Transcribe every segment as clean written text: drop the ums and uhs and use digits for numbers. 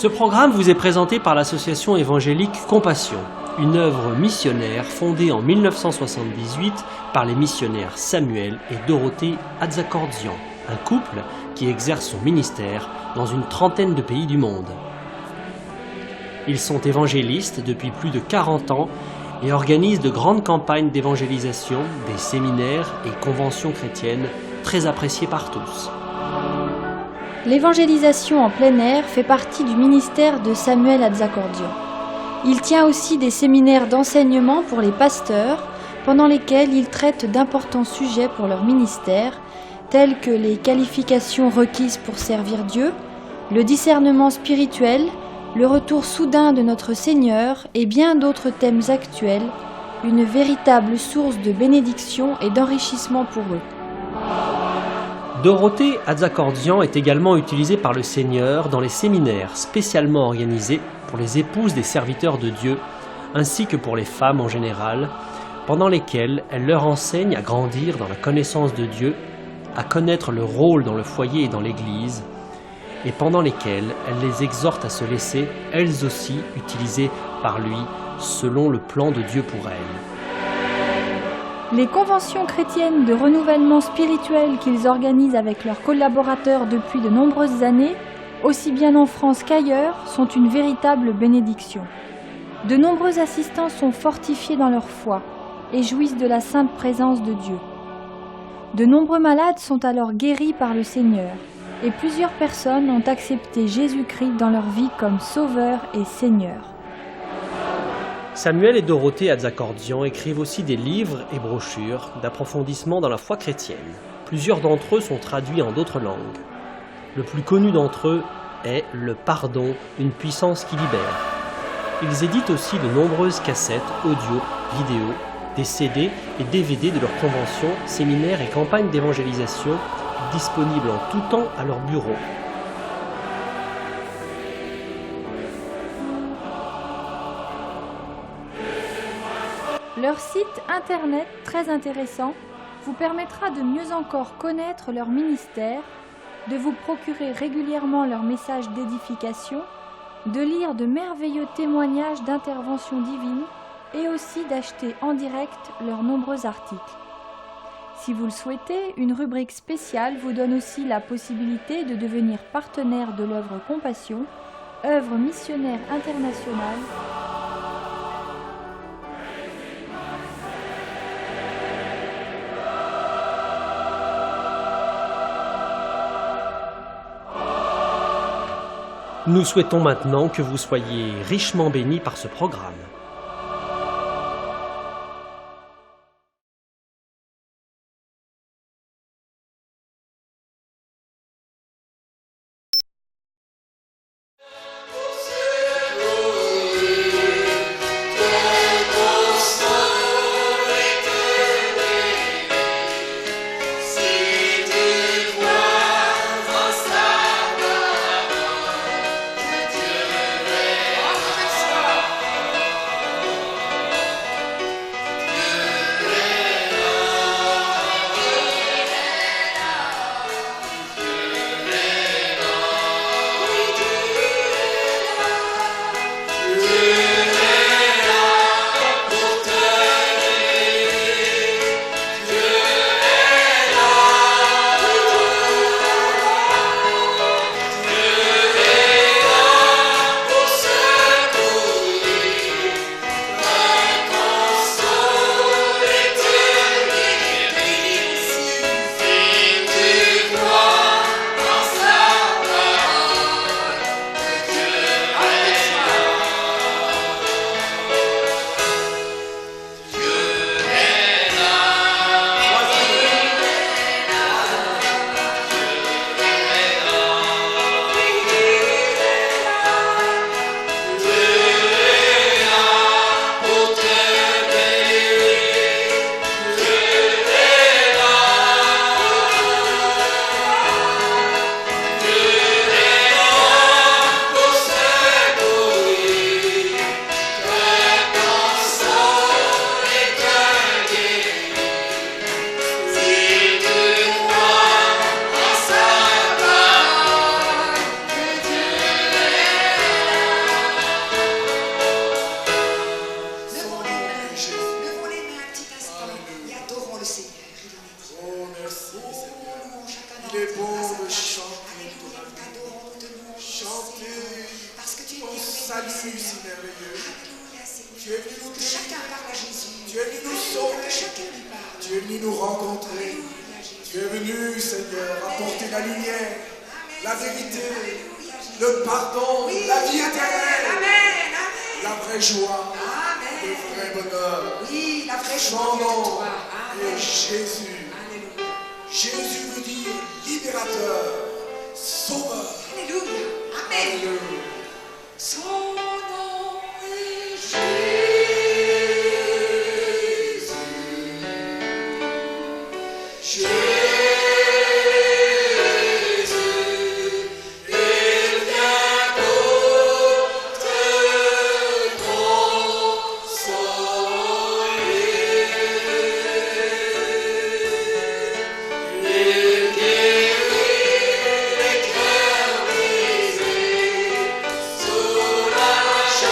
Ce programme vous est présenté par l'association évangélique Compassion, une œuvre missionnaire fondée en 1978 par les missionnaires Samuel et Dorothée Atzakordzian, un couple qui exerce son ministère dans une trentaine de pays du monde. Ils sont évangélistes depuis plus de 40 ans et organisent de grandes campagnes d'évangélisation, des séminaires et conventions chrétiennes très appréciées par tous. L'évangélisation en plein air fait partie du ministère de Samuel Atzakordzian. Il tient aussi des séminaires d'enseignement pour les pasteurs, pendant lesquels il traite d'importants sujets pour leur ministère, tels que les qualifications requises pour servir Dieu, le discernement spirituel, le retour soudain de notre Seigneur et bien d'autres thèmes actuels, une véritable source de bénédiction et d'enrichissement pour eux. Dorothée Atzakordzian est également utilisée par le Seigneur dans les séminaires spécialement organisés pour les épouses des serviteurs de Dieu, ainsi que pour les femmes en général, pendant lesquels elle leur enseigne à grandir dans la connaissance de Dieu, à connaître leur rôle dans le foyer et dans l'Église, et pendant lesquels elle les exhorte à se laisser, elles aussi, utilisées par lui, selon le plan de Dieu pour elles. Les conventions chrétiennes de renouvellement spirituel qu'ils organisent avec leurs collaborateurs depuis de nombreuses années, aussi bien en France qu'ailleurs, sont une véritable bénédiction. De nombreux assistants sont fortifiés dans leur foi et jouissent de la sainte présence de Dieu. De nombreux malades sont alors guéris par le Seigneur et plusieurs personnes ont accepté Jésus-Christ dans leur vie comme Sauveur et Seigneur. Samuel et Dorothée Atzakordzian écrivent aussi des livres et brochures d'approfondissement dans la foi chrétienne. Plusieurs d'entre eux sont traduits en d'autres langues. Le plus connu d'entre eux est « Le pardon, une puissance qui libère ». Ils éditent aussi de nombreuses cassettes, audio, vidéo, des CD et DVD de leurs conventions, séminaires et campagnes d'évangélisation disponibles en tout temps à leur bureau. Leur site internet très intéressant vous permettra de mieux encore connaître leur ministère, de vous procurer régulièrement leurs messages d'édification, de lire de merveilleux témoignages d'intervention divine et aussi d'acheter en direct leurs nombreux articles. Si vous le souhaitez, une rubrique spéciale vous donne aussi la possibilité de devenir partenaire de l'œuvre Compassion, œuvre missionnaire internationale. Nous souhaitons maintenant que vous soyez richement bénis par ce programme. Tu es venu nous Que délivrer. chacun parle à Jésus. Tu es venu nous Alléluia, sauver. que chacun lui parle. Tu es venu nous rencontrer. Alléluia, Jésus. Tu es venu, Seigneur, apporter la lumière, la vérité, Alléluia, Jésus. le pardon, Oui, la vie amen, éternelle, amen, amen. la vraie joie, Amen. le vrai bonheur. Oui, la vraie Son joie vient de nom toi. est Amen. Jésus. Alléluia. Jésus veut dire libérateur, sauveur. Alléluia. Amen. Alléluia. Son nom est Jésus. Jésus, il vient pour te consoler. Il guérit les cœurs brisés, soulage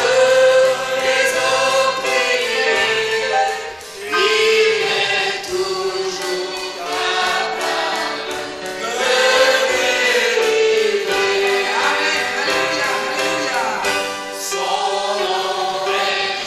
les opprimés. Il est toujours capable de délivrer. Amen, alléluia, alléluia. Son nom est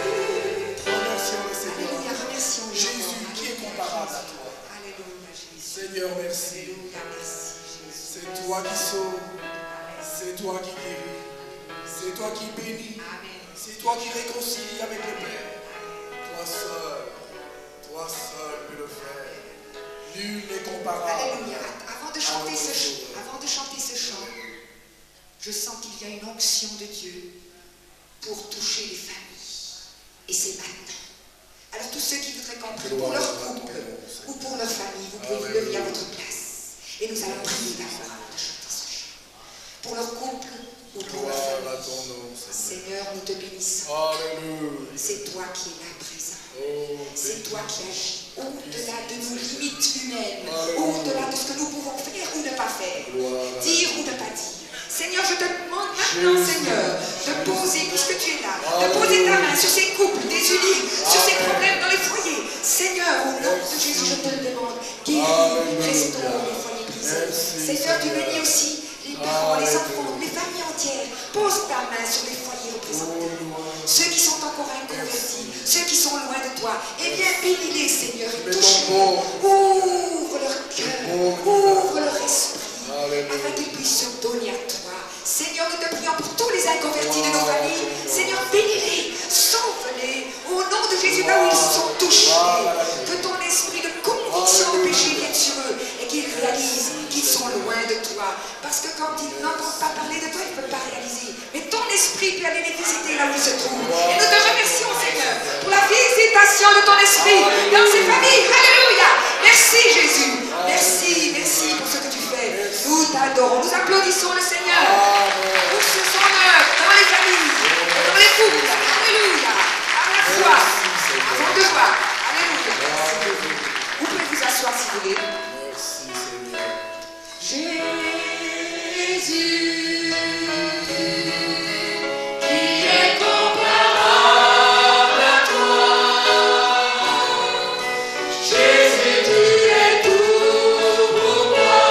Remercions le Seigneur. Alléluia, remercions le Jésus, Seigneur. qui est comparable à toi? Alléluia, Jésus. Seigneur, merci. Alléluia, merci, Jésus. C'est toi qui sauves, c'est toi qui guéris, c'est toi qui bénis, Amen. c'est toi qui réconcilie avec le Père. Toi seul peux le faire. Nul n'est comparable. Alléluia. Avant de chanter notre ce chant, Sauveur. avant de chanter ce chant, je sens qu'il y a une onction de Dieu pour toucher les familles. Et c'est maintenant. Alors tous ceux qui voudraient qu'on prie pour leur couple ou pour leur famille, vous pouvez vous lever à votre place. Et nous allons prier d'abord avant de chanter ce chant. Pour leur couple ou pour leur Gloire à famille. ton nom, Seigneur. Seigneur, nous te bénissons. Alléluia. C'est toi qui es là présent. Oh, C'est toi qui agis au-delà de nos limites humaines, Alléluia. au-delà de ce que nous pouvons faire ou ne pas faire, Gloire à dire ou ne pas dire. Seigneur, je te demande maintenant, Jésus. Seigneur, de poser, puisque tu es là, de Alléluia. poser ta main sur ces couples désunis, sur ces problèmes dans les foyers. Seigneur, au nom de Jésus, je te le demande, guéris, Alléluia. restaure les foyers brisés. Merci, Seigneur, tu Seigneur. bénis aussi les parents, les Alléluia. enfants, les familles entières. Pose ta main sur les foyers représentés. Ceux qui sont encore inconvertis, ceux qui sont loin de toi, eh bien bénis-les, Seigneur, Mais touche-les, ton ouvre leur cœur, ouvre leur esprit, Alléluia. afin qu'ils puissent se donner à toi. Seigneur, nous te prions pour tous les inconvertis de nos familles. Seigneur, bénis-les, sauve-les, au nom de Jésus, là où ils sont touchés. Que ton esprit de conviction de péché vienne sur eux et qu'ils réalisent qu'ils sont loin de toi. Parce que quand ils n'entendent pas parler de toi, ils ne peuvent pas réaliser. Mais ton esprit peut aller les visiter là où ils se trouvent. Et nous te remercions, Seigneur, pour la visitation de ton esprit dans ces familles. Alléluia. Merci, Jésus. Merci, merci pour ce que tu fais. Nous t'adorons. Nous applaudissons le Seigneur pour ce son œuvre dans les familles, dans les couples. Alléluia. À la foi, avant de voir. Alléluia. Vous pouvez vous asseoir si vous voulez. Merci, Seigneur. Jésus, qui est comparable à toi. Jésus, tu es tout pour moi.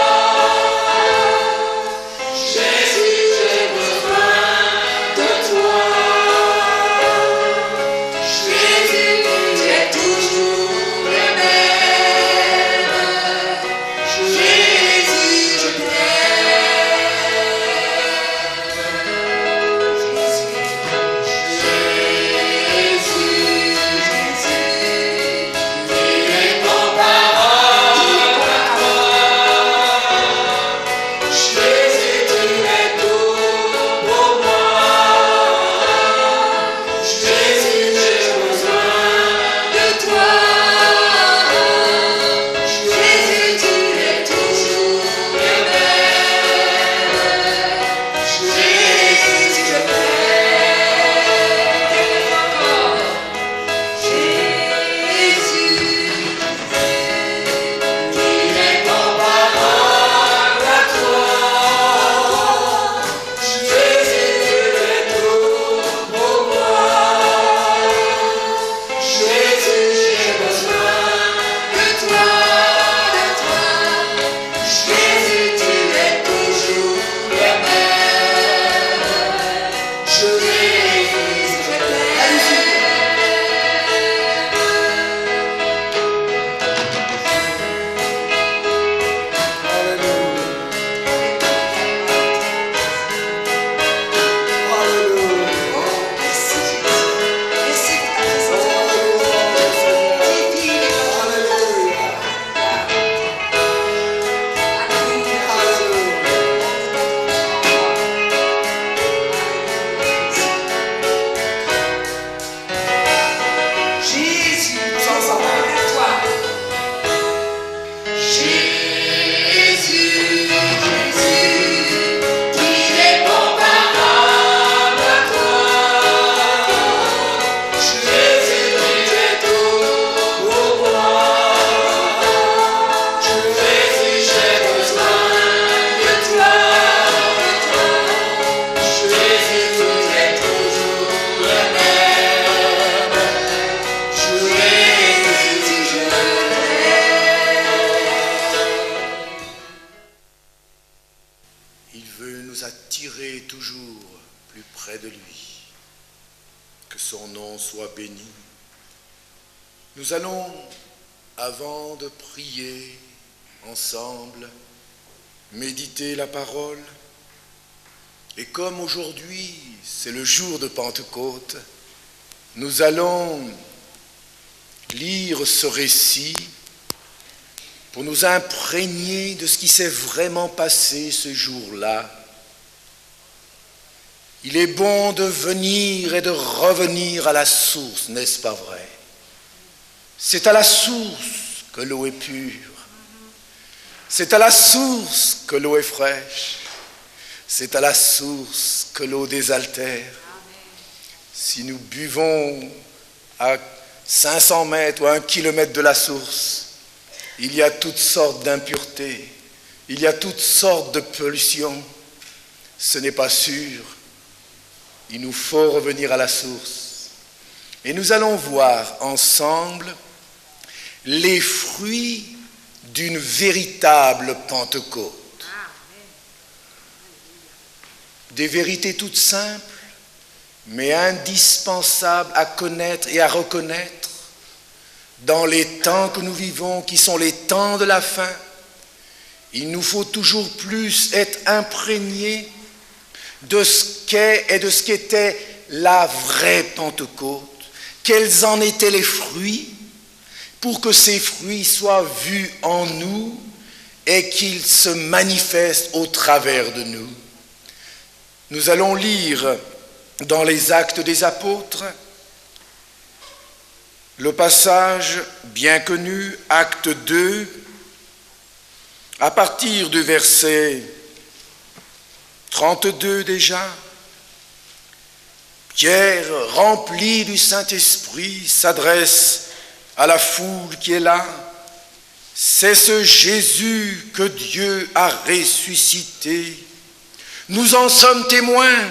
il veut nous attirer toujours plus près de lui. Que son nom soit béni. Nous allons, avant de prier ensemble, méditer la parole. Et comme aujourd'hui, c'est le jour de Pentecôte, nous allons lire ce récit pour nous imprégner de ce qui s'est vraiment passé ce jour-là. Il est bon de venir et de revenir à la source, n'est-ce pas vrai? C'est à la source que l'eau est pure. C'est à la source que l'eau est fraîche. C'est à la source que l'eau désaltère. Si nous buvons à 500 mètres ou à 1 kilomètre de la source, il y a toutes sortes d'impuretés, il y a toutes sortes de pollutions. Ce n'est pas sûr. Il nous faut revenir à la source. Et nous allons voir ensemble les fruits d'une véritable Pentecôte. Des vérités toutes simples, mais indispensables à connaître et à reconnaître dans les temps que nous vivons, qui sont les temps de la fin. Il nous faut toujours plus être imprégnés de ce qu'est et de ce qu'était la vraie Pentecôte, quels en étaient les fruits, pour que ces fruits soient vus en nous et qu'ils se manifestent au travers de nous. Nous allons lire dans les Actes des Apôtres le passage bien connu, Acte 2, à partir du verset 32 déjà. Pierre, rempli du Saint-Esprit, s'adresse à la foule qui est là. C'est ce Jésus que Dieu a ressuscité. Nous en sommes témoins.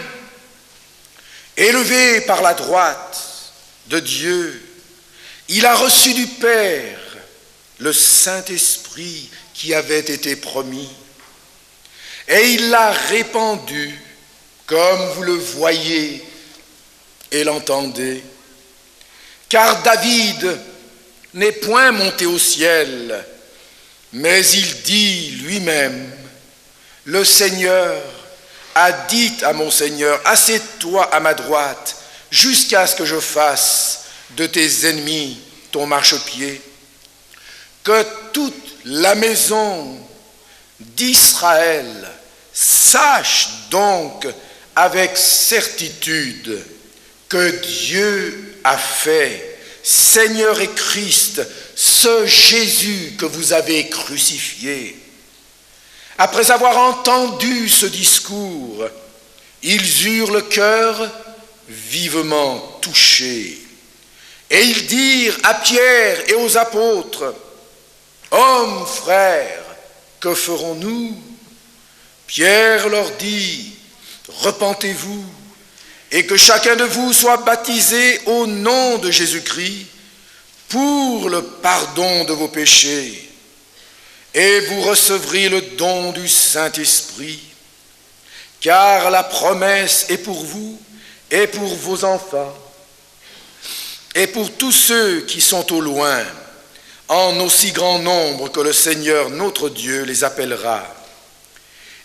Élevé par la droite de Dieu, il a reçu du Père le Saint-Esprit qui avait été promis. Et il l'a répandu, comme vous le voyez et l'entendez. Car David n'est point monté au ciel, mais il dit lui-même, le Seigneur a dit à mon Seigneur, assieds-toi à ma droite, jusqu'à ce que je fasse de tes ennemis ton marchepied. Que toute la maison d'Israël sache donc avec certitude que Dieu a fait, Seigneur et Christ, ce Jésus que vous avez crucifié. Après avoir entendu ce discours, ils eurent le cœur vivement touché. Et ils dirent à Pierre et aux apôtres, « Hommes, frères, que ferons-nous » Pierre leur dit, « Repentez-vous, et que chacun de vous soit baptisé au nom de Jésus-Christ pour le pardon de vos péchés. Et vous recevrez le don du Saint-Esprit, car la promesse est pour vous et pour vos enfants, et pour tous ceux qui sont au loin, en aussi grand nombre que le Seigneur notre Dieu les appellera. »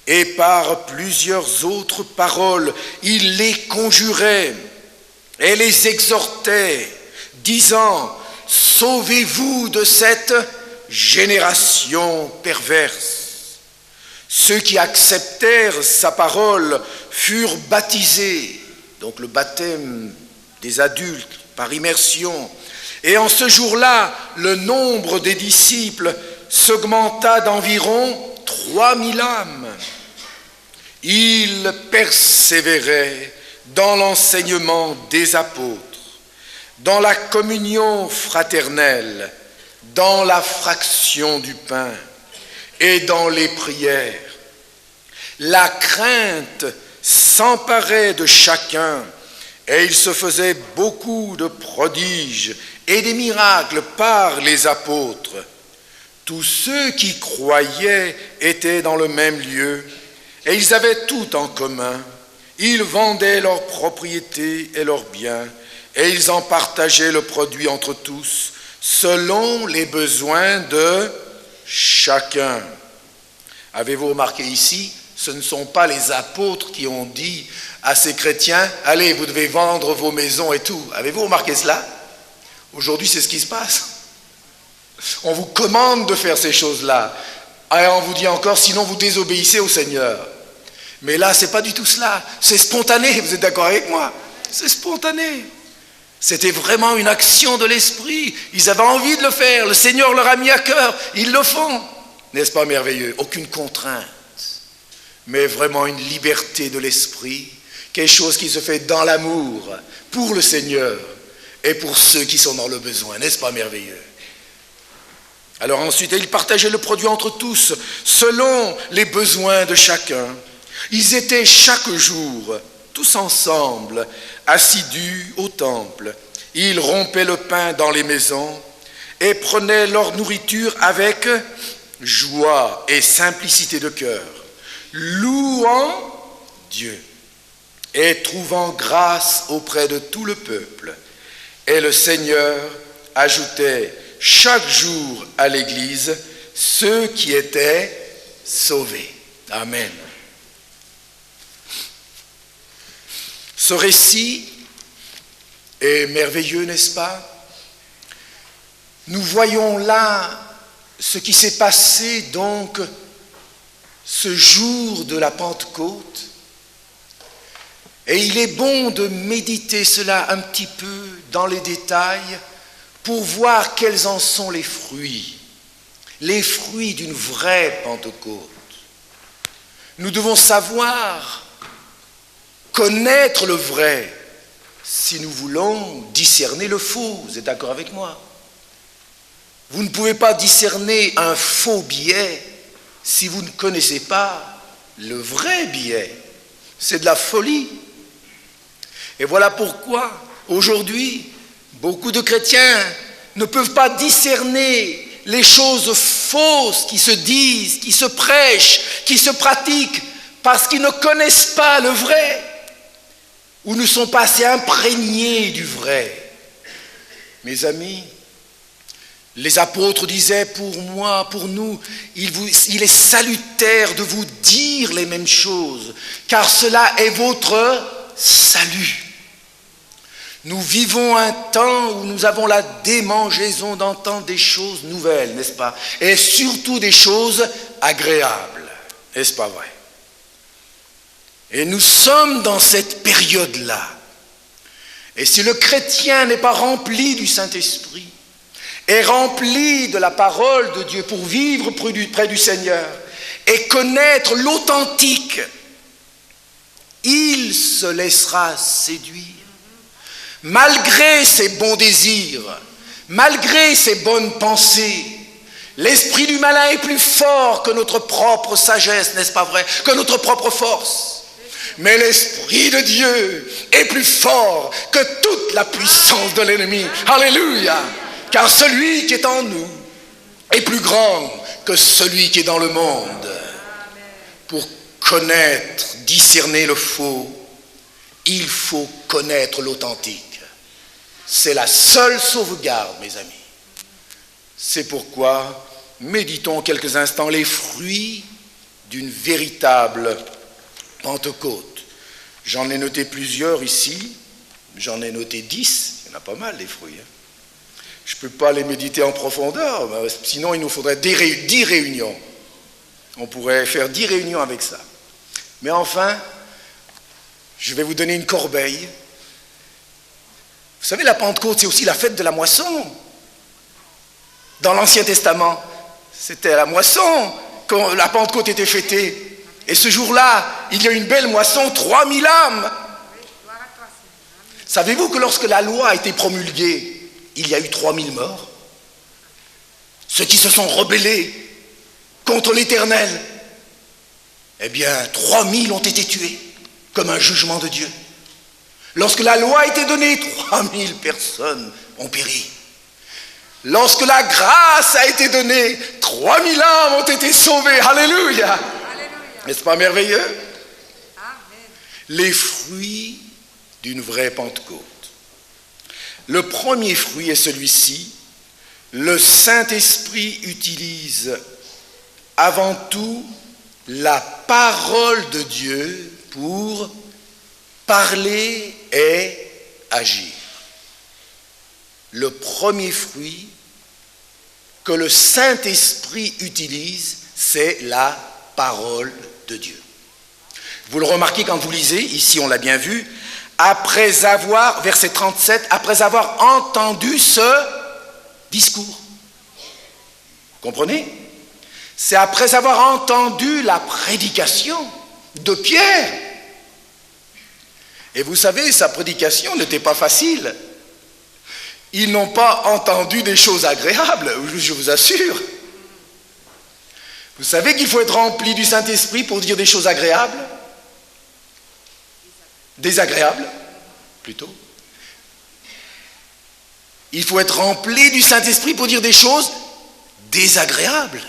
Et par plusieurs autres paroles, il les conjurait et les exhortait, disant, « Sauvez-vous de cette génération perverse. » Ceux qui acceptèrent sa parole furent baptisés, donc le baptême des adultes par immersion. Et en ce jour-là, le nombre des disciples s'augmenta d'environ 3000 âmes. Ils persévéraient dans l'enseignement des apôtres, dans la communion fraternelle, dans la fraction du pain et dans les prières. La crainte s'emparait de chacun et il se faisait beaucoup de prodiges et des miracles par les apôtres. Tous ceux qui croyaient étaient dans le même lieu et ils avaient tout en commun. Ils vendaient leurs propriétés et leurs biens, et ils en partageaient le produit entre tous, selon les besoins de chacun. Avez-vous remarqué ici, ce ne sont pas les apôtres qui ont dit à ces chrétiens, allez, vous devez vendre vos maisons et tout. Avez-vous remarqué cela? Aujourd'hui, c'est ce qui se passe. On vous commande de faire ces choses-là. Et on vous dit encore, sinon vous désobéissez au Seigneur. Mais là, c'est pas du tout cela. C'est spontané, vous êtes d'accord avec moi? C'est spontané. C'était vraiment une action de l'esprit. Ils avaient envie de le faire. Le Seigneur leur a mis à cœur. Ils le font. N'est-ce pas merveilleux? Aucune contrainte, mais vraiment une liberté de l'esprit. Quelque chose qui se fait dans l'amour pour le Seigneur et pour ceux qui sont dans le besoin. N'est-ce pas merveilleux? Alors ensuite, ils partageaient le produit entre tous, selon les besoins de chacun. Ils étaient chaque jour, tous ensemble, assidus au temple. Ils rompaient le pain dans les maisons et prenaient leur nourriture avec joie et simplicité de cœur, louant Dieu et trouvant grâce auprès de tout le peuple. Et le Seigneur ajoutait chaque jour à l'Église ceux qui étaient sauvés. Amen. Ce récit est merveilleux, n'est-ce pas? Nous voyons là ce qui s'est passé donc ce jour de la Pentecôte. Et il est bon de méditer cela un petit peu dans les détails pour voir quels en sont les fruits d'une vraie Pentecôte. Nous devons savoir connaître le vrai si nous voulons discerner le faux. Vous êtes d'accord avec moi? Vous ne pouvez pas discerner un faux billet si vous ne connaissez pas le vrai billet. C'est de la folie. Et voilà pourquoi, aujourd'hui, beaucoup de chrétiens ne peuvent pas discerner les choses fausses qui se disent, qui se prêchent, qui se pratiquent, parce qu'ils ne connaissent pas le vrai, ou ne sont pas assez imprégnés du vrai. Mes amis, les apôtres disaient, pour moi, pour nous, il est salutaire de vous dire les mêmes choses, car cela est votre salut. Nous vivons un temps où nous avons la démangeaison d'entendre des choses nouvelles, n'est-ce pas? Et surtout des choses agréables, n'est-ce pas vrai? Et nous sommes dans cette période-là. Et si le chrétien n'est pas rempli du Saint-Esprit, est rempli de la parole de Dieu pour vivre près du Seigneur et connaître l'authentique, il se laissera séduire. Malgré ses bons désirs, malgré ses bonnes pensées, l'esprit du malin est plus fort que notre propre sagesse, n'est-ce pas vrai? Que notre propre force. Mais l'Esprit de Dieu est plus fort que toute la puissance de l'ennemi. Alléluia! Car celui qui est en nous est plus grand que celui qui est dans le monde. Pour connaître, discerner le faux, il faut connaître l'authentique. C'est la seule sauvegarde, mes amis. C'est pourquoi méditons quelques instants les fruits d'une véritable Pentecôte. J'en ai noté plusieurs ici, j'en ai noté 10, il y en a pas mal les fruits. Je ne peux pas les méditer en profondeur, sinon il nous faudrait 10 réunions. On pourrait faire 10 réunions avec ça. Mais enfin, je vais vous donner une corbeille. Vous savez, la Pentecôte, c'est aussi la fête de la moisson. Dans l'Ancien Testament, c'était à la moisson quand la Pentecôte était fêtée. Et ce jour-là, il y a une belle moisson, 3000 âmes. Savez-vous que lorsque la loi a été promulguée, il y a eu 3000 morts? Ceux qui se sont rebellés contre l'Éternel, eh bien, 3000 ont été tués comme un jugement de Dieu. Lorsque la loi a été donnée, 3000 personnes ont péri. Lorsque la grâce a été donnée, 3000 âmes ont été sauvées. Alléluia! N'est-ce pas merveilleux? Les fruits d'une vraie Pentecôte. Le premier fruit est celui-ci. Le Saint-Esprit utilise avant tout la parole de Dieu pour parler et agir. Le premier fruit que le Saint-Esprit utilise, c'est la parole de Dieu. Vous le remarquez quand vous lisez, ici on l'a bien vu, après avoir, verset 37, après avoir entendu ce discours. Comprenez? C'est après avoir entendu la prédication de Pierre. Et vous savez, sa prédication n'était pas facile. Ils n'ont pas entendu des choses agréables, je vous assure. Vous savez qu'il faut être rempli du Saint-Esprit pour dire des choses agréables? Désagréables, plutôt. Il faut être rempli du Saint-Esprit pour dire des choses désagréables.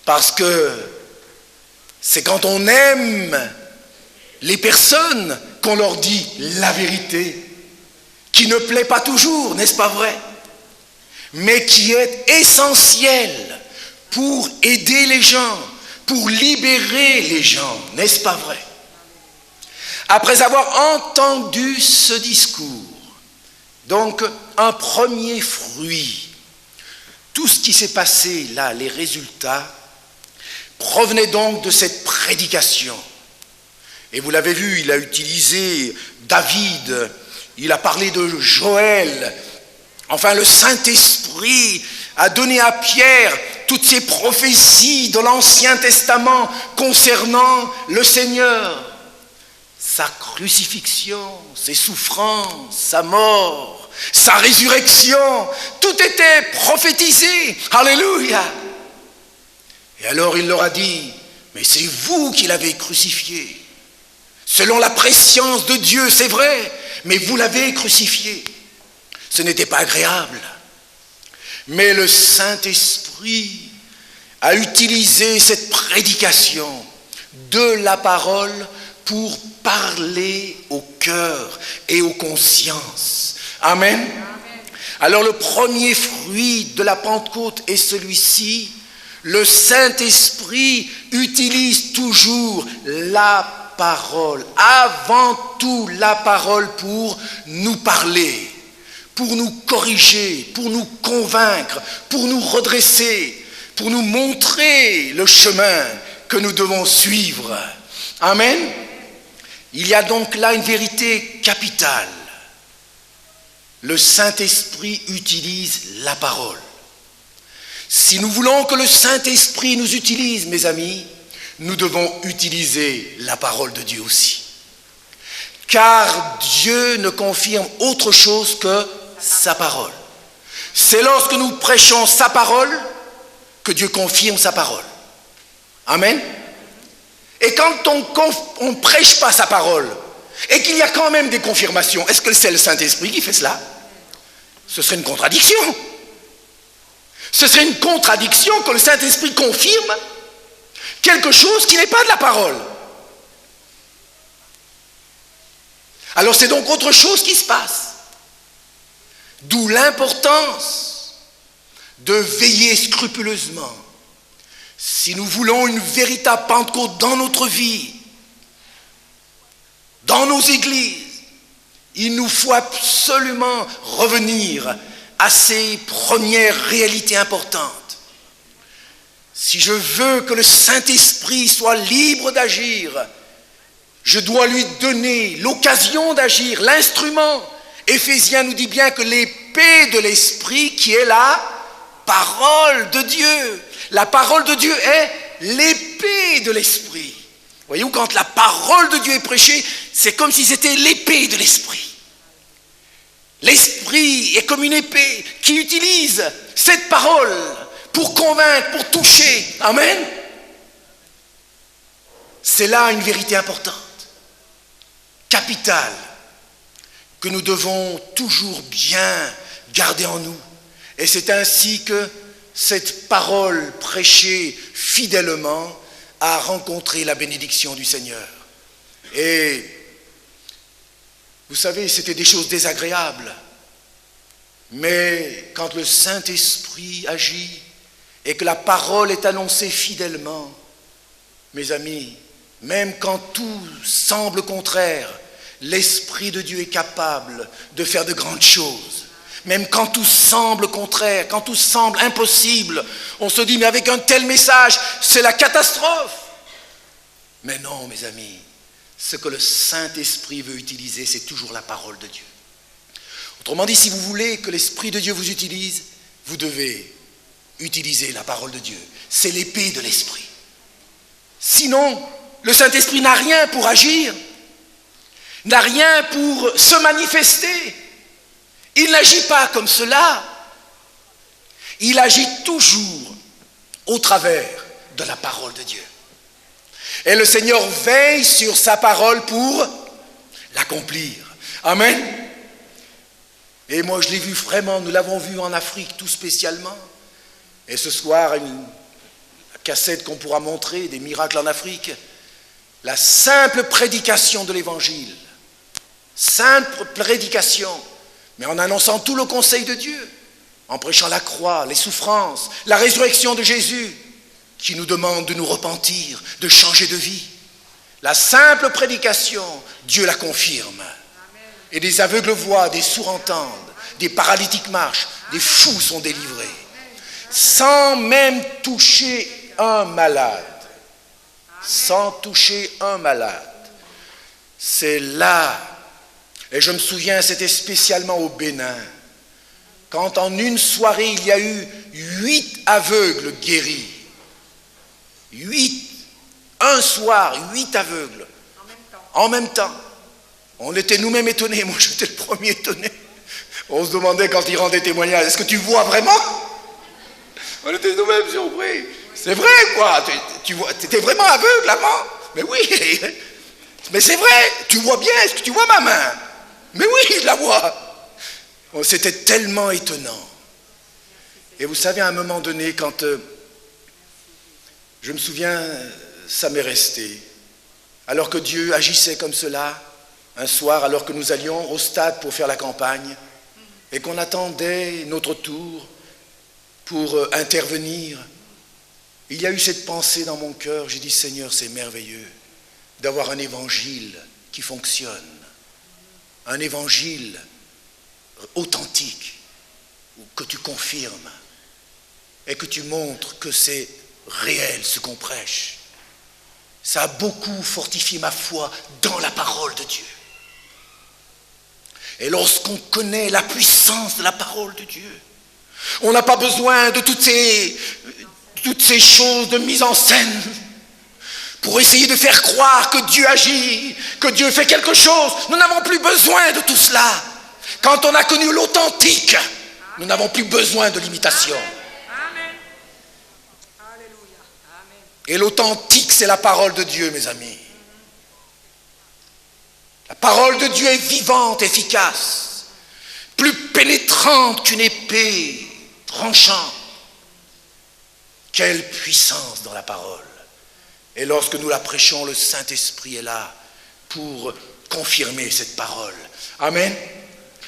Parce que c'est quand on aime les personnes qu'on leur dit la vérité, qui ne plaît pas toujours, n'est-ce pas vrai? Mais qui est essentielle pour aider les gens, pour libérer les gens, n'est-ce pas vrai? Après avoir entendu ce discours, donc un premier fruit, tout ce qui s'est passé là, les résultats, provenaient donc de cette prédication. Et vous l'avez vu, il a utilisé David, il a parlé de Joël. Enfin, le Saint-Esprit a donné à Pierre toutes ces prophéties de l'Ancien Testament concernant le Seigneur. Sa crucifixion, ses souffrances, sa mort, sa résurrection, tout était prophétisé. Alléluia! Et alors il leur a dit, mais c'est vous qui l'avez crucifié. Selon la prescience de Dieu, c'est vrai, mais vous l'avez crucifié. Ce n'était pas agréable. Mais le Saint-Esprit a utilisé cette prédication de la parole pour parler au cœur et aux consciences. Amen. Alors le premier fruit de la Pentecôte est celui-ci. Le Saint-Esprit utilise toujours la parole, avant tout la parole pour nous parler, pour nous corriger, pour nous convaincre, pour nous redresser, pour nous montrer le chemin que nous devons suivre. Amen. Il y a donc là une vérité capitale. Le Saint-Esprit utilise la parole. Si nous voulons que le Saint-Esprit nous utilise, mes amis, nous devons utiliser la parole de Dieu aussi. Car Dieu ne confirme autre chose que sa parole. C'est lorsque nous prêchons sa parole que Dieu confirme sa parole. Amen. Et quand on ne prêche pas sa parole et qu'il y a quand même des confirmations, est-ce que c'est le Saint-Esprit qui fait cela? Ce serait une contradiction. Ce serait une contradiction que le Saint-Esprit confirme quelque chose qui n'est pas de la parole. Alors c'est donc autre chose qui se passe. D'où l'importance de veiller scrupuleusement. Si nous voulons une véritable Pentecôte dans notre vie, dans nos églises, il nous faut absolument revenir à ces premières réalités importantes. Si je veux que le Saint-Esprit soit libre d'agir, je dois lui donner l'occasion d'agir, l'instrument. Éphésiens nous dit bien que l'épée de l'Esprit qui est la parole de Dieu. La parole de Dieu est l'épée de l'Esprit. Voyez-vous, quand la parole de Dieu est prêchée, c'est comme si c'était l'épée de l'Esprit. L'Esprit est comme une épée qui utilise cette parole pour convaincre, pour toucher. Amen. C'est là une vérité importante, capitale, que nous devons toujours bien garder en nous. Et c'est ainsi que cette parole prêchée fidèlement a rencontré la bénédiction du Seigneur. Et vous savez, c'était des choses désagréables. Mais quand le Saint-Esprit agit et que la parole est annoncée fidèlement, mes amis, même quand tout semble contraire, l'Esprit de Dieu est capable de faire de grandes choses. Même quand tout semble contraire, quand tout semble impossible, on se dit, mais avec un tel message, c'est la catastrophe. Mais non, mes amis, ce que le Saint-Esprit veut utiliser, c'est toujours la parole de Dieu. Autrement dit, si vous voulez que l'Esprit de Dieu vous utilise, vous devez utiliser la parole de Dieu. C'est l'épée de l'Esprit. Sinon, le Saint-Esprit n'a rien pour agir, n'a rien pour se manifester. Il n'agit pas comme cela. Il agit toujours au travers de la parole de Dieu. Et le Seigneur veille sur sa parole pour l'accomplir. Amen. Et moi je l'ai vu vraiment, nous l'avons vu en Afrique tout spécialement. Et ce soir, une cassette qu'on pourra montrer des miracles en Afrique. La simple prédication de l'Évangile. Simple prédication. Mais en annonçant tout le conseil de Dieu, en prêchant la croix, les souffrances, la résurrection de Jésus, qui nous demande de nous repentir, de changer de vie. La simple prédication, Dieu la confirme. Et des aveugles voient, des sourds entendent, des paralytiques marchent, des fous sont délivrés. Sans même toucher un malade. Sans toucher un malade. C'est là. Et je me souviens, c'était spécialement au Bénin, quand en une soirée, il y a eu 8 aveugles guéris. 8. Un soir, 8 aveugles. En même temps. On était nous-mêmes étonnés. Moi, j'étais le premier étonné. On se demandait quand ils rendaient témoignage, est-ce que tu vois vraiment? On était nous-mêmes surpris. C'est vrai, quoi. Tu étais vraiment aveugle avant? Mais oui. Mais c'est vrai. Tu vois bien. Est-ce que tu vois ma main? Mais oui, je la vois. Oh, c'était tellement étonnant. Et vous savez, à un moment donné, quand je me souviens, ça m'est resté. Alors que Dieu agissait comme cela, un soir, alors que nous allions au stade pour faire la campagne, et qu'on attendait notre tour pour intervenir, il y a eu cette pensée dans mon cœur. J'ai dit, Seigneur, c'est merveilleux d'avoir un évangile qui fonctionne. Un évangile authentique, que tu confirmes et que tu montres que c'est réel ce qu'on prêche. Ça a beaucoup fortifié ma foi dans la parole de Dieu. Et lorsqu'on connaît la puissance de la parole de Dieu, on n'a pas besoin de toutes ces choses de mise en scène pour essayer de faire croire que Dieu agit, que Dieu fait quelque chose. Nous n'avons plus besoin de tout cela. Quand on a connu l'authentique, nous n'avons plus besoin de l'imitation. Amen. Alléluia. Amen. Et l'authentique, c'est la parole de Dieu, mes amis. La parole de Dieu est vivante, efficace, plus pénétrante qu'une épée tranchante. Quelle puissance dans la parole. Et lorsque nous la prêchons, le Saint-Esprit est là pour confirmer cette parole. Amen.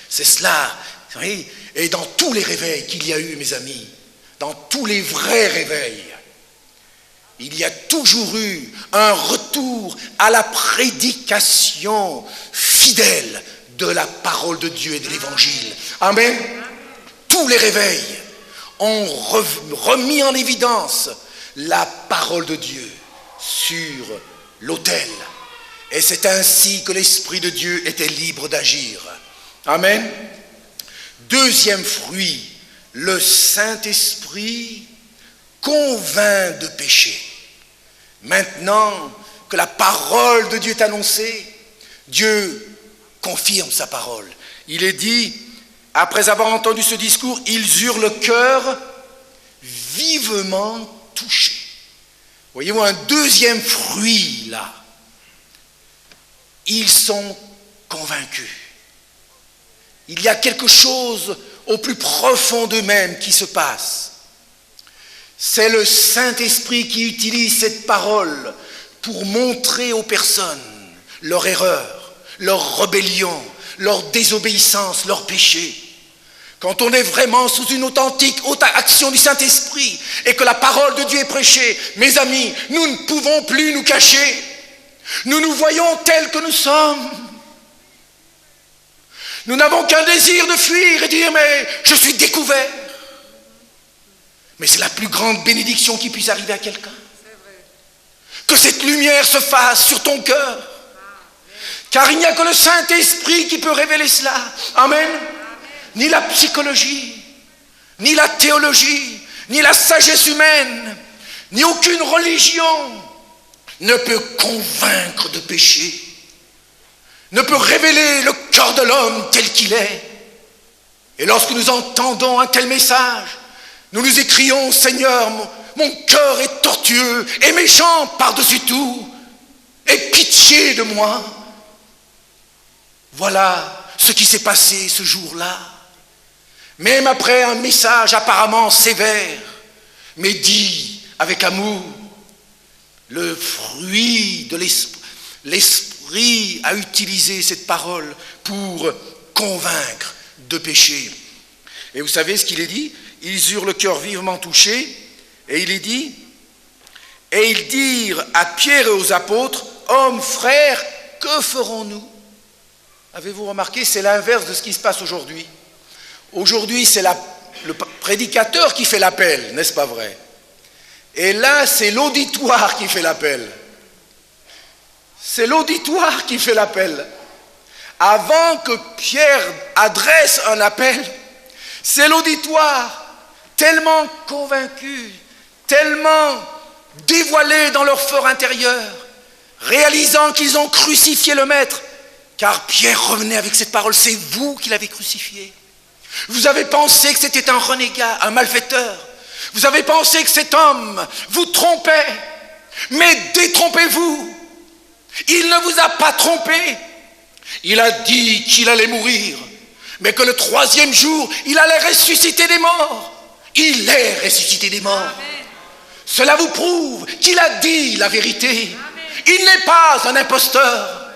C'est cela. Vous voyez, et dans tous les réveils qu'il y a eu, mes amis, dans tous les vrais réveils, il y a toujours eu un retour à la prédication fidèle de la parole de Dieu et de l'Évangile. Amen. Tous les réveils ont remis en évidence la parole de Dieu sur l'autel. Et c'est ainsi que l'Esprit de Dieu était libre d'agir. Amen. Deuxième fruit, le Saint-Esprit convainc de péché. Maintenant que la parole de Dieu est annoncée, Dieu confirme sa parole. Il est dit, après avoir entendu ce discours, ils eurent le cœur vivement touché. Voyez-vous un deuxième fruit là. Ils sont convaincus. Il y a quelque chose au plus profond d'eux-mêmes qui se passe. C'est le Saint-Esprit qui utilise cette parole pour montrer aux personnes leur erreur, leur rébellion, leur désobéissance, leur péché. Quand on est vraiment sous une authentique action du Saint-Esprit et que la parole de Dieu est prêchée, mes amis, nous ne pouvons plus nous cacher. Nous nous voyons tels que nous sommes. Nous n'avons qu'un désir de fuir et dire, mais je suis découvert. Mais c'est la plus grande bénédiction qui puisse arriver à quelqu'un. Que cette lumière se fasse sur ton cœur. Car il n'y a que le Saint-Esprit qui peut révéler cela. Amen. Ni la psychologie, ni la théologie, ni la sagesse humaine, ni aucune religion ne peut convaincre de péché, ne peut révéler le cœur de l'homme tel qu'il est. Et lorsque nous entendons un tel message, nous nous écrions, Seigneur, mon cœur est tortueux et méchant par-dessus tout, aie pitié de moi. Voilà ce qui s'est passé ce jour-là. Même après un message apparemment sévère, mais dit avec amour, le fruit de l'esprit a utilisé cette parole pour convaincre de péché. Et vous savez ce qu'il est dit? Ils eurent le cœur vivement touché, et il est dit, et ils dirent à Pierre et aux apôtres, hommes, frères, que ferons-nous? Avez-vous remarqué, c'est l'inverse de ce qui se passe aujourd'hui. Aujourd'hui, c'est le prédicateur qui fait l'appel, n'est-ce pas vrai? Et là, c'est l'auditoire qui fait l'appel. C'est l'auditoire qui fait l'appel. Avant que Pierre adresse un appel, c'est l'auditoire tellement convaincu, tellement dévoilé dans leur fort intérieur, réalisant qu'ils ont crucifié le Maître, car Pierre revenait avec cette parole, c'est vous qui l'avez crucifié. Vous avez pensé que c'était un renégat, un malfaiteur. Vous avez pensé que cet homme vous trompait, mais détrompez-vous. Il ne vous a pas trompé. Il a dit qu'il allait mourir, mais que le troisième jour, il allait ressusciter des morts. Il est ressuscité des morts. Amen. Cela vous prouve qu'il a dit la vérité. Amen. Il n'est pas un imposteur.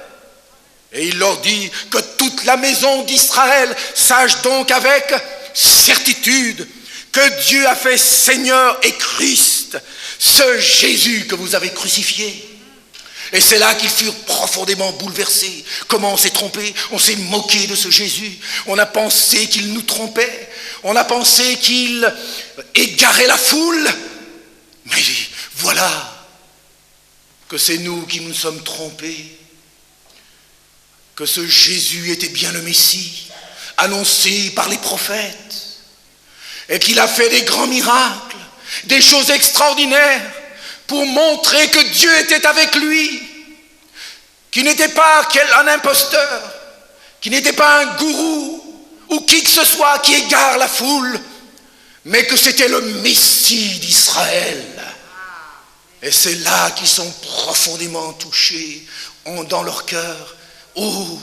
Et il leur dit que toute la maison d'Israël sache donc avec certitude que Dieu a fait Seigneur et Christ, ce Jésus que vous avez crucifié. Et c'est là qu'ils furent profondément bouleversés. Comment on s'est trompé? On s'est moqué de ce Jésus. On a pensé qu'il nous trompait. On a pensé qu'il égarait la foule. Mais voilà que c'est nous qui nous sommes trompés. Que ce Jésus était bien le Messie, annoncé par les prophètes, et qu'il a fait des grands miracles, des choses extraordinaires, pour montrer que Dieu était avec lui, qu'il n'était pas un imposteur, qu'il n'était pas un gourou, ou qui que ce soit qui égare la foule, mais que c'était le Messie d'Israël. Et c'est là qu'ils sont profondément touchés, dans leur cœur. Oh,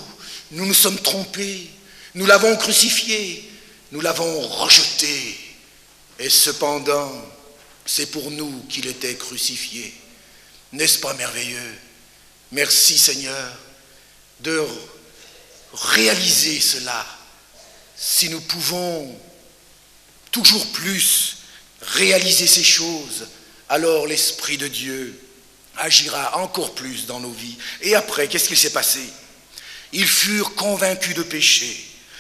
nous nous sommes trompés, nous l'avons crucifié, nous l'avons rejeté, et cependant, c'est pour nous qu'il était crucifié. N'est-ce pas merveilleux? Merci Seigneur de réaliser cela. Si nous pouvons toujours plus réaliser ces choses, alors l'Esprit de Dieu agira encore plus dans nos vies. Et après, qu'est-ce qui s'est passé? Ils furent convaincus de péché.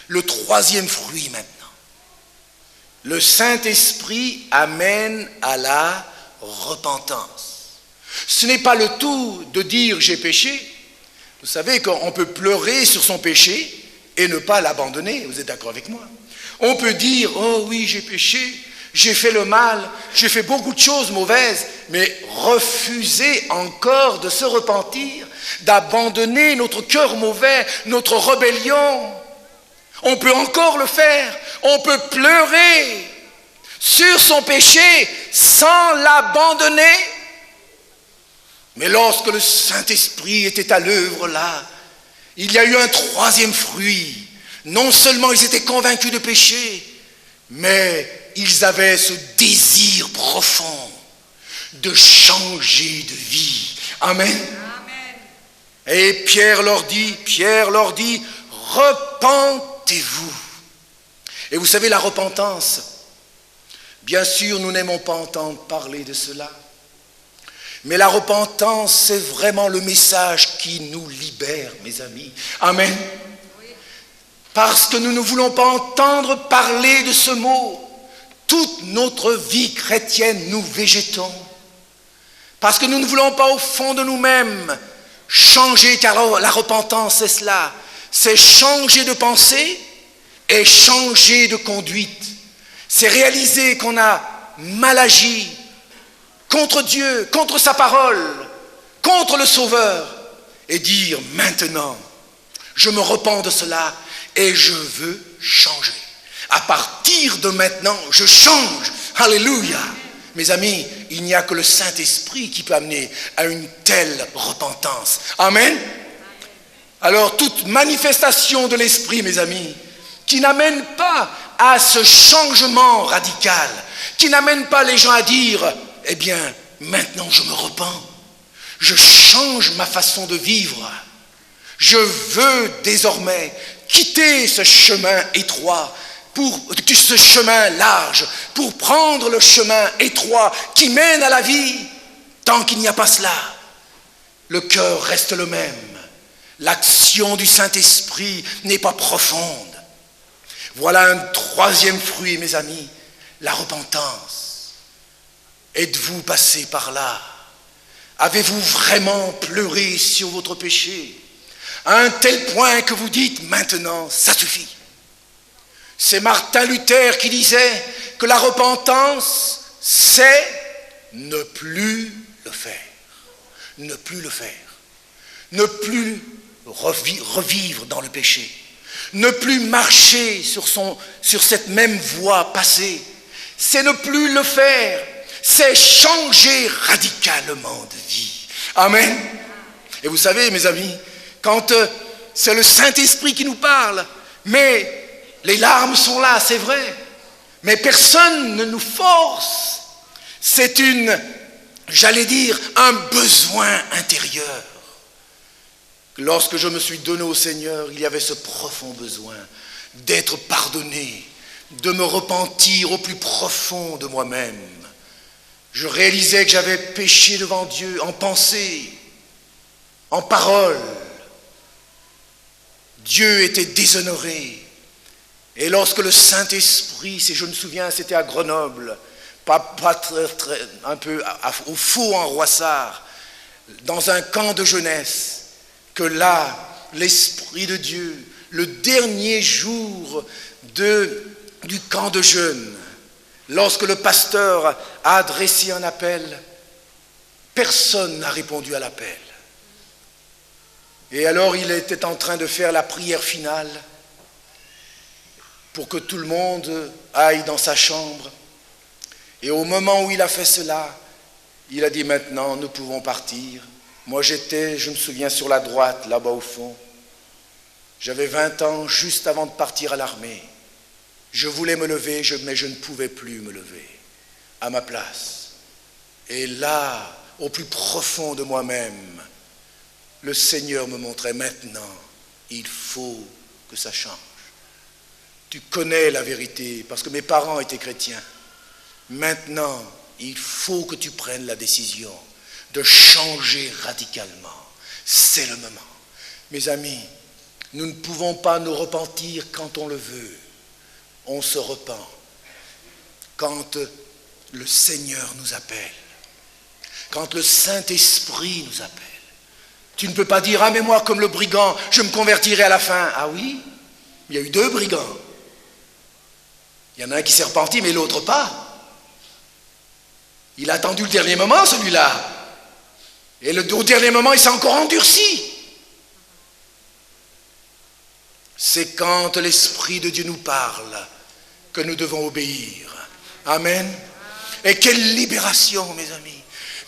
Le troisième fruit maintenant. Le Saint-Esprit amène à la repentance. Ce n'est pas le tout de dire j'ai péché. Vous savez qu'on peut pleurer sur son péché et ne pas l'abandonner. Vous êtes d'accord avec moi? On peut dire oh oui j'ai péché, j'ai fait le mal, j'ai fait beaucoup de choses mauvaises, mais refuser encore de se repentir, d'abandonner notre cœur mauvais, notre rébellion. On peut encore le faire, on peut pleurer sur son péché sans l'abandonner. Mais lorsque le Saint-Esprit était à l'œuvre là, il y a eu un troisième fruit. Non seulement ils étaient convaincus de péché, mais ils avaient ce désir profond de changer de vie. Amen. Et Pierre leur dit, repentez-vous. Et vous savez, la repentance, bien sûr, nous n'aimons pas entendre parler de cela. Mais la repentance, c'est vraiment le message qui nous libère, mes amis. Amen. Parce que nous ne voulons pas entendre parler de ce mot. Toute notre vie chrétienne, nous végétons. Parce que nous ne voulons pas au fond de nous-mêmes changer, car la repentance, c'est cela. C'est changer de pensée et changer de conduite. C'est réaliser qu'on a mal agi contre Dieu, contre sa parole, contre le Sauveur, et dire maintenant, je me repens de cela et je veux changer. À partir de maintenant, je change. Alléluia. Mes amis, il n'y a que le Saint-Esprit qui peut amener à une telle repentance. Amen. Alors, toute manifestation de l'Esprit, mes amis, qui n'amène pas à ce changement radical, qui n'amène pas les gens à dire, eh bien, maintenant je me repens, je change ma façon de vivre, je veux désormais quitter ce chemin étroit, pour ce chemin large, pour prendre le chemin étroit qui mène à la vie. Tant qu'il n'y a pas cela, le cœur reste le même. L'action du Saint-Esprit n'est pas profonde. Voilà un troisième fruit, mes amis, la repentance. Êtes-vous passé par là? Avez-vous vraiment pleuré sur votre péché à un tel point que vous dites maintenant, ça suffit? C'est Martin Luther qui disait que la repentance, c'est ne plus le faire. Ne plus le faire. Ne plus revivre dans le péché. Ne plus marcher sur cette même voie passée. C'est ne plus le faire. C'est changer radicalement de vie. Amen. Et vous savez, mes amis, quand c'est le Saint-Esprit qui nous parle, mais les larmes sont là, c'est vrai, mais personne ne nous force. C'est un besoin intérieur. Lorsque je me suis donné au Seigneur, il y avait ce profond besoin d'être pardonné, de me repentir au plus profond de moi-même. Je réalisais que j'avais péché devant Dieu en pensée, en parole. Dieu était déshonoré. Et lorsque le Saint-Esprit, je me souviens, c'était à Grenoble, un peu au Faux en Roissard, dans un camp de jeunesse, que là, l'Esprit de Dieu, le dernier jour du camp de jeunes, lorsque le pasteur a adressé un appel, personne n'a répondu à l'appel. Et alors il était en train de faire la prière finale pour que tout le monde aille dans sa chambre. Et au moment où il a fait cela, il a dit maintenant nous pouvons partir. Moi j'étais, je me souviens, sur la droite, là-bas au fond. J'avais 20 ans juste avant de partir à l'armée. Je voulais me lever, mais je ne pouvais plus me lever à ma place. Et là, au plus profond de moi-même, le Seigneur me montrait maintenant, il faut que ça change. Tu connais la vérité, parce que mes parents étaient chrétiens. Maintenant, il faut que tu prennes la décision de changer radicalement. C'est le moment. Mes amis, nous ne pouvons pas nous repentir quand on le veut. On se repent quand le Seigneur nous appelle, quand le Saint-Esprit nous appelle. Tu ne peux pas dire, ah mais moi comme le brigand, je me convertirai à la fin. Ah oui, il y a eu 2 brigands. Il y en a un qui s'est repenti, mais l'autre pas. Il a attendu le dernier moment, celui-là. Et au dernier moment, il s'est encore endurci. C'est quand l'Esprit de Dieu nous parle que nous devons obéir. Amen. Et quelle libération, mes amis.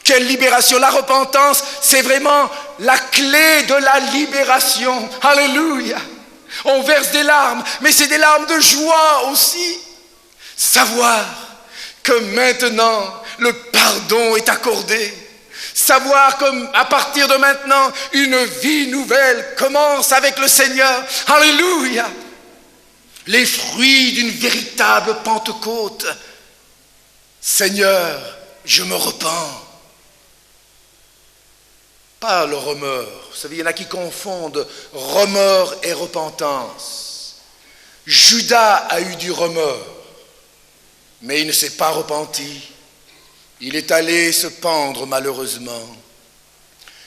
Quelle libération. La repentance, c'est vraiment la clé de la libération. Alléluia. On verse des larmes, mais c'est des larmes de joie aussi. Savoir que maintenant le pardon est accordé. Savoir qu'à partir de maintenant, une vie nouvelle commence avec le Seigneur. Alléluia! Les fruits d'une véritable Pentecôte. Seigneur, je me repens. Pas le remords. Vous savez, il y en a qui confondent remords et repentance. Judas a eu du remords, mais il ne s'est pas repenti. Il est allé se pendre malheureusement.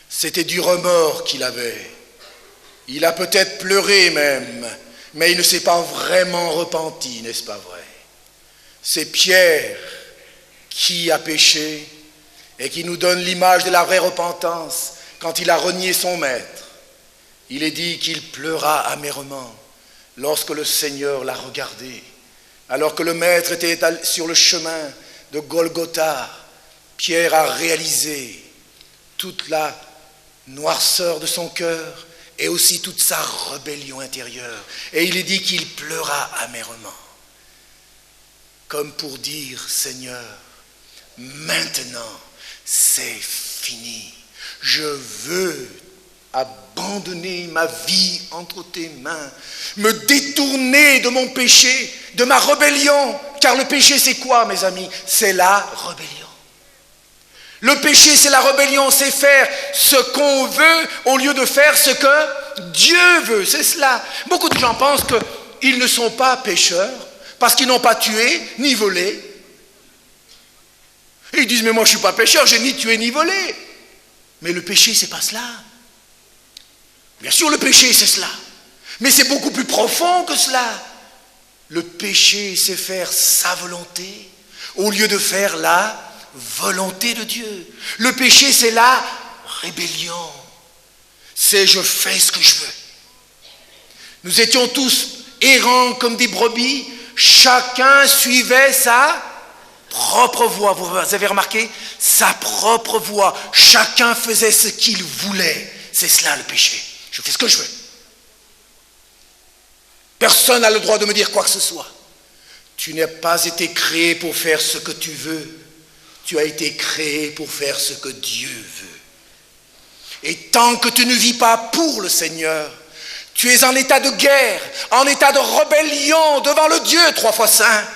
C'était du remords qu'il avait. Il a peut-être pleuré même, mais il ne s'est pas vraiment repenti, n'est-ce pas vrai? C'est Pierre qui a péché et qui nous donne l'image de la vraie repentance quand il a renié son maître. Il est dit qu'il pleura amèrement lorsque le Seigneur l'a regardé, alors que le maître était sur le chemin de Golgotha. Pierre a réalisé toute la noirceur de son cœur et aussi toute sa rébellion intérieure. Et il est dit qu'il pleura amèrement, comme pour dire, Seigneur, maintenant c'est fini. Je veux abandonner ma vie entre tes mains, me détourner de mon péché, de ma rébellion. Car le péché, c'est quoi, mes amis? C'est la rébellion. Le péché, c'est la rébellion, c'est faire ce qu'on veut au lieu de faire ce que Dieu veut. C'est cela. Beaucoup de gens pensent qu'ils ne sont pas pécheurs parce qu'ils n'ont pas tué ni volé. Et ils disent, mais moi je ne suis pas pécheur, j'ai ni tué ni volé. Mais le péché, c'est pas cela. Bien sûr, le péché, c'est cela. Mais c'est beaucoup plus profond que cela. Le péché, c'est faire sa volonté au lieu de faire la volonté de Dieu. Le péché, c'est la rébellion. C'est je fais ce que je veux. Nous étions tous errants comme des brebis. Chacun suivait sa propre voie. Vous avez remarqué? Sa propre voie. Chacun faisait ce qu'il voulait. C'est cela le péché. Je fais ce que je veux. Personne n'a le droit de me dire quoi que ce soit. Tu n'as pas été créé pour faire ce que tu veux. Tu as été créé pour faire ce que Dieu veut. Et tant que tu ne vis pas pour le Seigneur, tu es en état de guerre, en état de rébellion devant le Dieu 3 fois saint.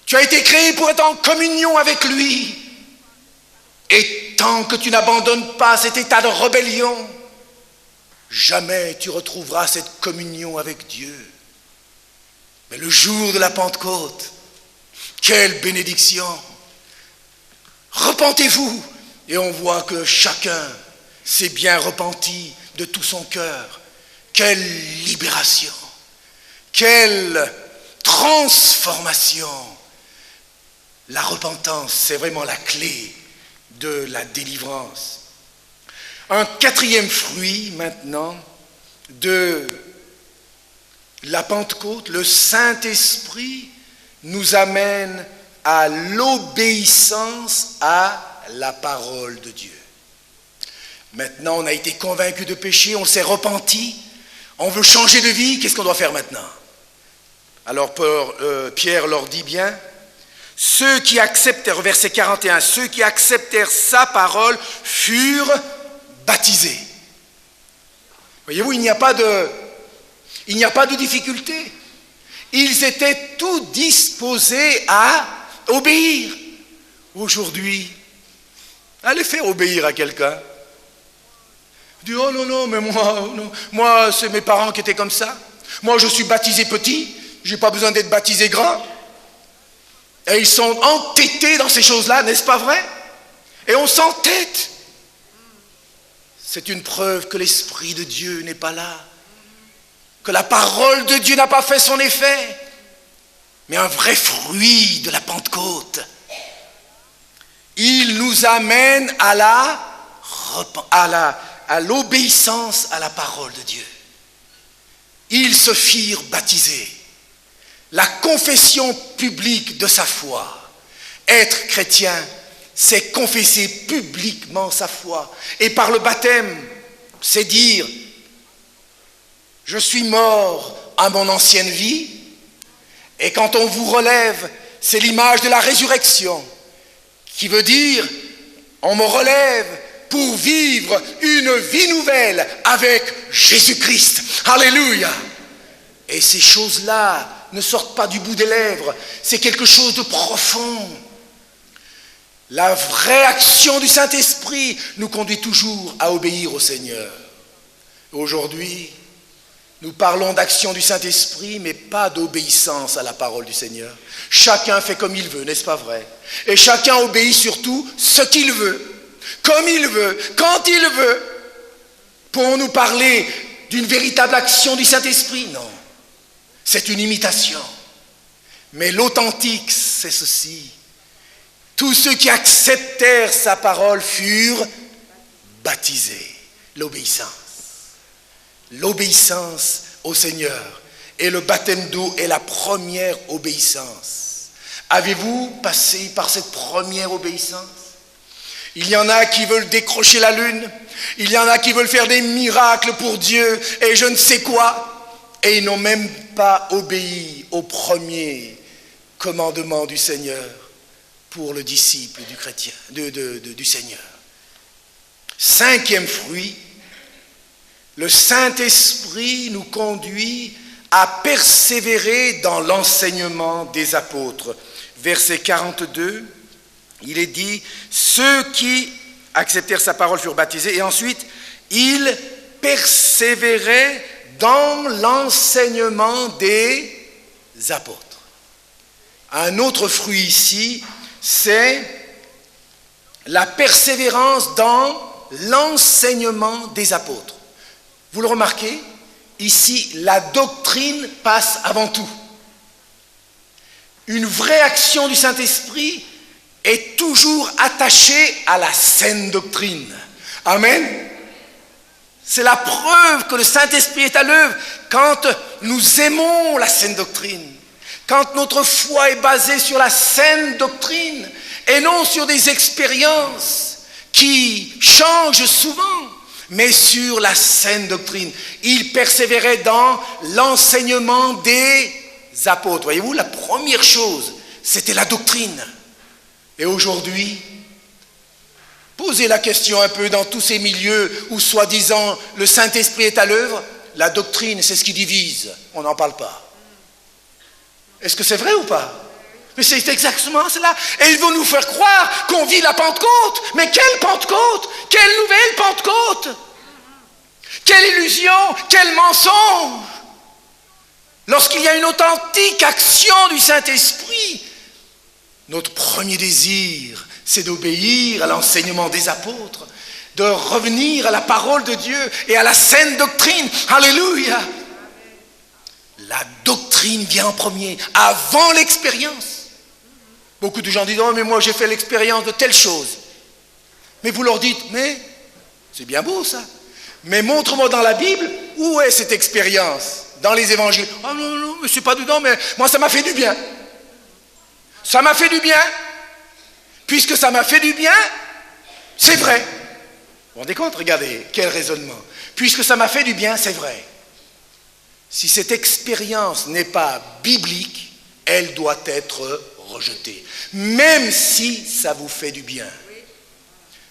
Tu as été créé pour être en communion avec lui. Et tant que tu n'abandonnes pas cet état de rébellion, jamais tu retrouveras cette communion avec Dieu. Mais le jour de la Pentecôte, quelle bénédiction! Repentez-vous! Et on voit que chacun s'est bien repenti de tout son cœur. Quelle libération! Quelle transformation! La repentance, c'est vraiment la clé de la délivrance. Un quatrième fruit maintenant de la Pentecôte, le Saint-Esprit nous amène à l'obéissance à la parole de Dieu. Maintenant, on a été convaincu de péché, on s'est repenti, on veut changer de vie, qu'est-ce qu'on doit faire maintenant? Alors Pierre leur dit bien, ceux qui acceptèrent, verset 41, ceux qui acceptèrent sa parole furent baptisés. Voyez-vous, il n'y a pas de difficulté. Ils étaient tous disposés à obéir. Aujourd'hui, allez faire obéir à quelqu'un. Dis, oh non, mais moi c'est mes parents qui étaient comme ça. Moi je suis baptisé petit, je n'ai pas besoin d'être baptisé grand. Et ils sont entêtés dans ces choses-là, n'est-ce pas vrai? Et on s'entête. C'est une preuve que l'Esprit de Dieu n'est pas là, que la parole de Dieu n'a pas fait son effet, mais un vrai fruit de la Pentecôte. Il nous amène à l'obéissance à la parole de Dieu. Ils se firent baptiser. La confession publique de sa foi. Être chrétien, c'est confesser publiquement sa foi. Et par le baptême, c'est dire, je suis mort à mon ancienne vie, et quand on vous relève, c'est l'image de la résurrection, qui veut dire, on me relève pour vivre une vie nouvelle avec Jésus-Christ. Alléluia! Et ces choses-là ne sortent pas du bout des lèvres, c'est quelque chose de profond. La vraie action du Saint-Esprit nous conduit toujours à obéir au Seigneur. Aujourd'hui, nous parlons d'action du Saint-Esprit, mais pas d'obéissance à la parole du Seigneur. Chacun fait comme il veut, n'est-ce pas vrai? Et chacun obéit surtout ce qu'il veut, comme il veut, quand il veut. Pourrons-nous parler d'une véritable action du Saint-Esprit? Non. C'est une imitation. Mais l'authentique, c'est ceci. Tous ceux qui acceptèrent sa parole furent baptisés. L'obéissance. L'obéissance au Seigneur. Et le baptême d'eau est la première obéissance. Avez-vous passé par cette première obéissance? Il y en a qui veulent décrocher la lune. Il y en a qui veulent faire des miracles pour Dieu et je ne sais quoi. Et ils n'ont même pas obéi au premier commandement du Seigneur pour le disciple du chrétien, du Seigneur. Cinquième fruit, le Saint-Esprit nous conduit à persévérer dans l'enseignement des apôtres. Verset 42, il est dit, ceux qui acceptèrent sa parole furent baptisés, et ensuite, ils persévéraient dans l'enseignement des apôtres. Un autre fruit ici, c'est la persévérance dans l'enseignement des apôtres. Vous le remarquez, ici, la doctrine passe avant tout. Une vraie action du Saint-Esprit est toujours attachée à la saine doctrine. Amen. C'est la preuve que le Saint-Esprit est à l'œuvre quand nous aimons la saine doctrine, quand notre foi est basée sur la saine doctrine et non sur des expériences qui changent souvent, mais sur la saine doctrine. Il persévérait dans l'enseignement des apôtres. Voyez-vous, la première chose, c'était la doctrine. Et aujourd'hui, posez la question un peu dans tous ces milieux où, soi-disant, le Saint-Esprit est à l'œuvre. La doctrine, c'est ce qui divise. On n'en parle pas. Est-ce que c'est vrai ou pas? Mais c'est exactement cela. Et ils vont nous faire croire qu'on vit la Pentecôte. Mais quelle Pentecôte? Quelle nouvelle Pentecôte? Quelle illusion? Quel mensonge? Lorsqu'il y a une authentique action du Saint-Esprit, notre premier désir, c'est d'obéir à l'enseignement des apôtres, de revenir à la parole de Dieu et à la saine doctrine. Alléluia! La doctrine vient en premier, avant l'expérience. Beaucoup de gens disent, oh mais moi j'ai fait l'expérience de telle chose. Mais vous leur dites, mais c'est bien beau ça. Mais montre-moi dans la Bible, où est cette expérience? Dans les évangiles. Ah non, non, mais c'est pas dedans, mais moi ça m'a fait du bien. Ça m'a fait du bien. Puisque ça m'a fait du bien, c'est vrai. Vous vous rendez compte? Regardez, quel raisonnement. Puisque ça m'a fait du bien, c'est vrai. Si cette expérience n'est pas biblique, elle doit être rejetée. Même si ça vous fait du bien.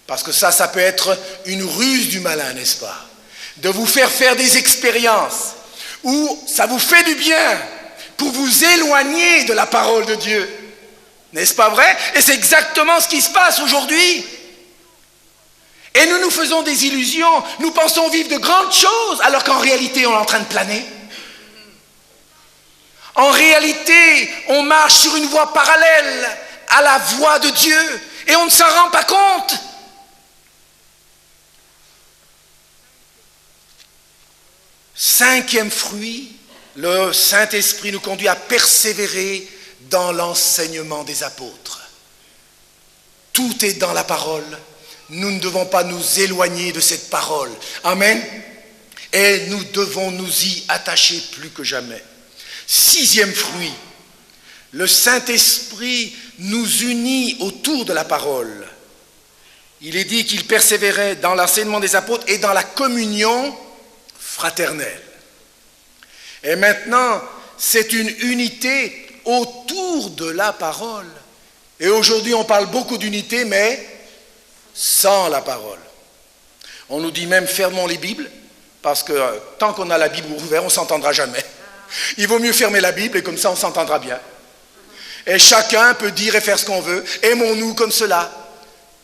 Parce que ça peut être une ruse du malin, n'est-ce pas? De vous faire des expériences où ça vous fait du bien pour vous éloigner de la parole de Dieu. N'est-ce pas vrai? Et c'est exactement ce qui se passe aujourd'hui. Et nous nous faisons des illusions. Nous pensons vivre de grandes choses, alors qu'en réalité, on est en train de planer. En réalité, on marche sur une voie parallèle à la voie de Dieu. Et on ne s'en rend pas compte. Cinquième fruit, le Saint-Esprit nous conduit à persévérer dans l'enseignement des apôtres. Tout est dans la parole. Nous ne devons pas nous éloigner de cette parole. Amen. Et nous devons nous y attacher plus que jamais. Sixième fruit, le Saint-Esprit nous unit autour de la parole. Il est dit qu'il persévérait dans l'enseignement des apôtres et dans la communion fraternelle. Et maintenant, c'est une unité autour de la parole. Et aujourd'hui, on parle beaucoup d'unité, mais sans la parole. On nous dit même fermons les Bibles, parce que tant qu'on a la Bible ouverte, on ne s'entendra jamais. Il vaut mieux fermer la Bible et comme ça on s'entendra bien. Et chacun peut dire et faire ce qu'on veut. Aimons-nous comme cela.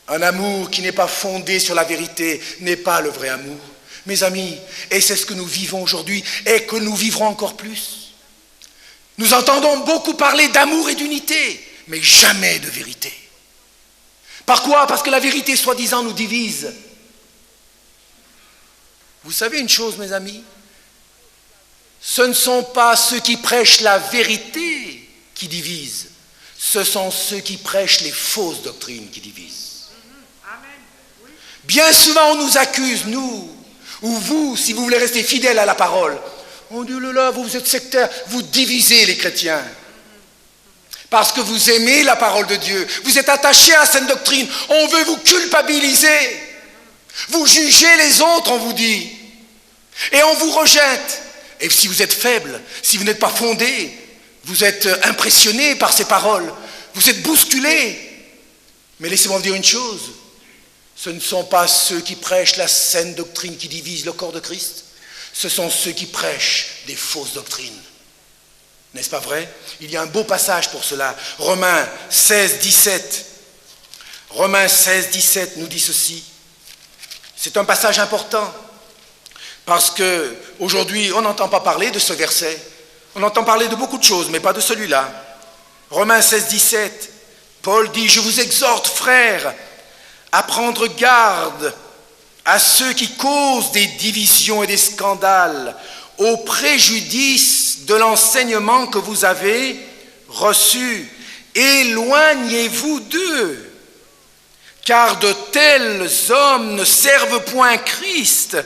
Un amour qui n'est pas fondé sur la vérité n'est pas le vrai amour. Mes amis, et c'est ce que nous vivons aujourd'hui et que nous vivrons encore plus. Nous entendons beaucoup parler d'amour et d'unité, mais jamais de vérité. Par quoi? Parce que la vérité, soi-disant, nous divise. Vous savez une chose, mes amis? Ce ne sont pas ceux qui prêchent la vérité qui divisent. Ce sont ceux qui prêchent les fausses doctrines qui divisent. Bien souvent, on nous accuse, nous, ou vous, si vous voulez rester fidèles à la parole. On dit, oh là, vous êtes sectaires, vous divisez les chrétiens. Parce que vous aimez la parole de Dieu, vous êtes attachés à cette doctrine, on veut vous culpabiliser. Vous jugez les autres, on vous dit. Et on vous rejette. Et si vous êtes faible, si vous n'êtes pas fondé, vous êtes impressionné par ces paroles, vous êtes bousculé. Mais laissez-moi vous dire une chose, ce ne sont pas ceux qui prêchent la saine doctrine qui divise le corps de Christ, ce sont ceux qui prêchent des fausses doctrines. N'est-ce pas vrai? Il y a un beau passage pour cela. Romains 16, 17. Romains 16, 17 nous dit ceci. C'est un passage important parce qu'aujourd'hui, on n'entend pas parler de ce verset. On entend parler de beaucoup de choses, mais pas de celui-là. Romains 16, 17. Paul dit, je vous exhorte, frères, à prendre garde à ceux qui causent des divisions et des scandales au préjudice de l'enseignement que vous avez reçu. Éloignez-vous d'eux, car de tels hommes ne servent point Christ,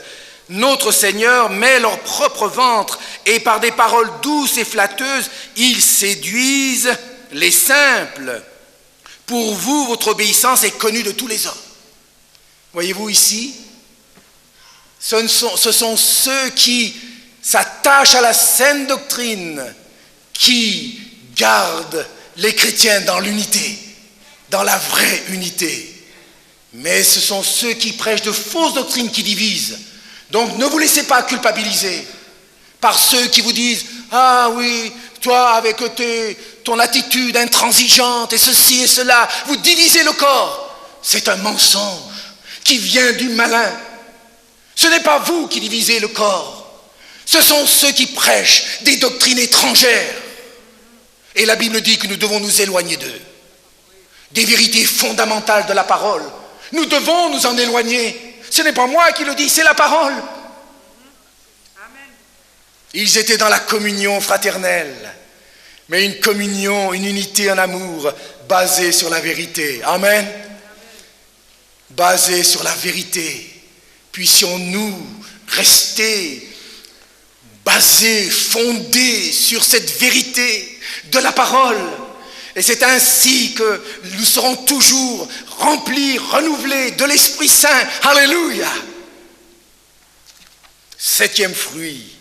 notre Seigneur, mais leur propre ventre, et par des paroles douces et flatteuses, ils séduisent les simples. Pour vous, votre obéissance est connue de tous les hommes. Voyez-vous ici, ce sont ceux qui s'attachent à la saine doctrine, qui gardent les chrétiens dans l'unité, dans la vraie unité. Mais ce sont ceux qui prêchent de fausses doctrines qui divisent. Donc ne vous laissez pas culpabiliser par ceux qui vous disent « Ah oui, toi avec ton attitude intransigeante et ceci et cela, vous divisez le corps. » C'est un mensonge qui vient du malin. Ce n'est pas vous qui divisez le corps. Ce sont ceux qui prêchent des doctrines étrangères. Et la Bible dit que nous devons nous éloigner d'eux. Des vérités fondamentales de la parole. Nous devons nous en éloigner. Ce n'est pas moi qui le dis, c'est la parole. Ils étaient dans la communion fraternelle, mais une communion, une unité, un amour basé sur la vérité. Amen. Basé sur la vérité. Puissions-nous rester basés, fondés sur cette vérité de la parole. Et c'est ainsi que nous serons toujours remplis, renouvelés de l'Esprit Saint. Alléluia. 7e fruit.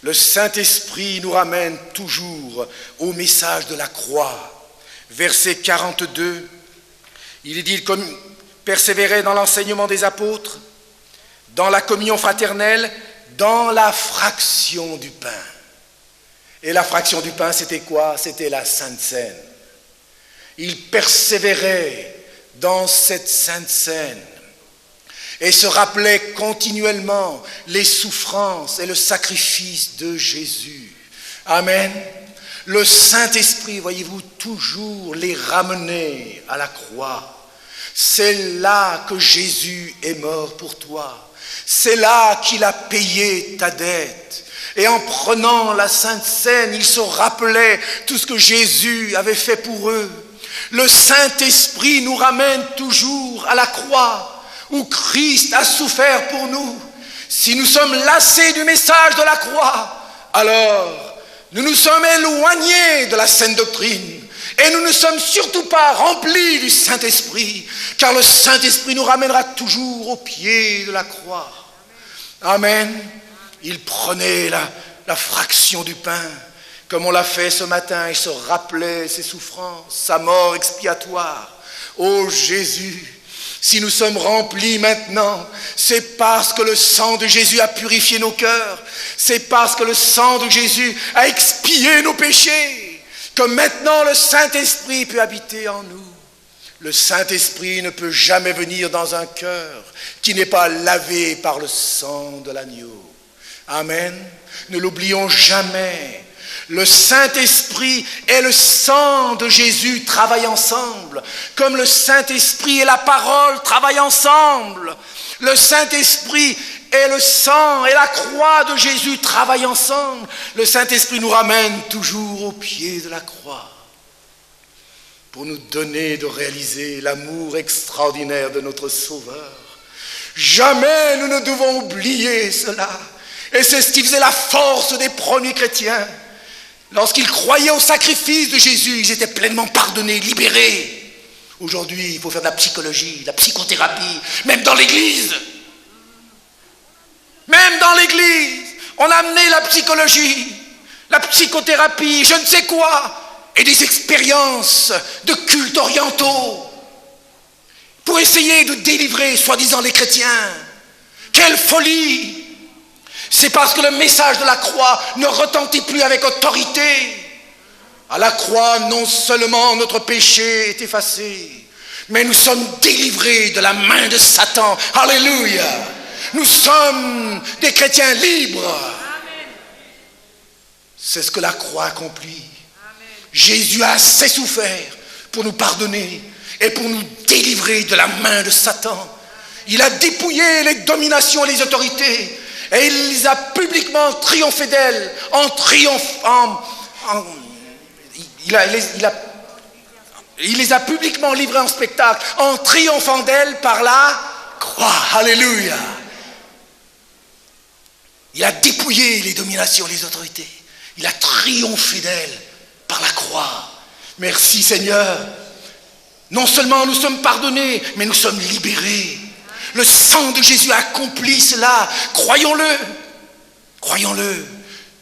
Le Saint-Esprit nous ramène toujours au message de la croix. Verset 42, il est dit comme persévérer dans l'enseignement des apôtres, dans la communion fraternelle, dans la fraction du pain. Et la fraction du pain, c'était quoi? C'était la Sainte Seine. Il persévérait dans cette Sainte Seine et se rappelait continuellement les souffrances et le sacrifice de Jésus. Amen. Le Saint-Esprit, voyez-vous, toujours les ramener à la croix. C'est là que Jésus est mort pour toi. C'est là qu'il a payé ta dette. Et en prenant la Sainte Seine, ils se rappelaient tout ce que Jésus avait fait pour eux. Le Saint-Esprit nous ramène toujours à la croix où Christ a souffert pour nous. Si nous sommes lassés du message de la croix, alors nous nous sommes éloignés de la saine doctrine. Et nous ne sommes surtout pas remplis du Saint-Esprit, car le Saint-Esprit nous ramènera toujours au pied de la croix. Amen. Il prenait la fraction du pain comme on l'a fait ce matin, il se rappelait ses souffrances, sa mort expiatoire. Ô Jésus, si nous sommes remplis maintenant, c'est parce que le sang de Jésus a purifié nos cœurs, c'est parce que le sang de Jésus a expié nos péchés, que maintenant le Saint-Esprit peut habiter en nous. Le Saint-Esprit ne peut jamais venir dans un cœur qui n'est pas lavé par le sang de l'agneau. Amen. Ne l'oublions jamais. Le Saint-Esprit et le sang de Jésus travaillent ensemble. Comme le Saint-Esprit et la parole travaillent ensemble. Le Saint-Esprit et le sang et la croix de Jésus travaillent ensemble. Le Saint-Esprit nous ramène toujours au pied de la croix, pour nous donner de réaliser l'amour extraordinaire de notre Sauveur. Jamais nous ne devons oublier cela. Et c'est ce qui faisait la force des premiers chrétiens. Lorsqu'ils croyaient au sacrifice de Jésus, ils étaient pleinement pardonnés, libérés. Aujourd'hui, il faut faire de la psychologie, de la psychothérapie, même dans l'église. Même dans l'église, on a amené la psychologie, la psychothérapie, je ne sais quoi, et des expériences de cultes orientaux pour essayer de délivrer, soi-disant, les chrétiens. Quelle folie! C'est parce que le message de la croix ne retentit plus avec autorité. À la croix, non seulement notre péché est effacé, mais nous sommes délivrés de la main de Satan. Alléluia! Nous sommes des chrétiens libres. C'est ce que la croix accomplit. Jésus a assez souffert pour nous pardonner et pour nous délivrer de la main de Satan. Il a dépouillé les dominations et les autorités et il les a publiquement triomphé d'elles en triomphant. Il les a publiquement livrées en spectacle en triomphant d'elles par la croix. Alléluia! Il a dépouillé les dominations et les autorités. Il a triomphé d'elles par la croix. Merci Seigneur. Non seulement nous sommes pardonnés, mais nous sommes libérés. Le sang de Jésus a accompli cela. Croyons-le. Croyons-le.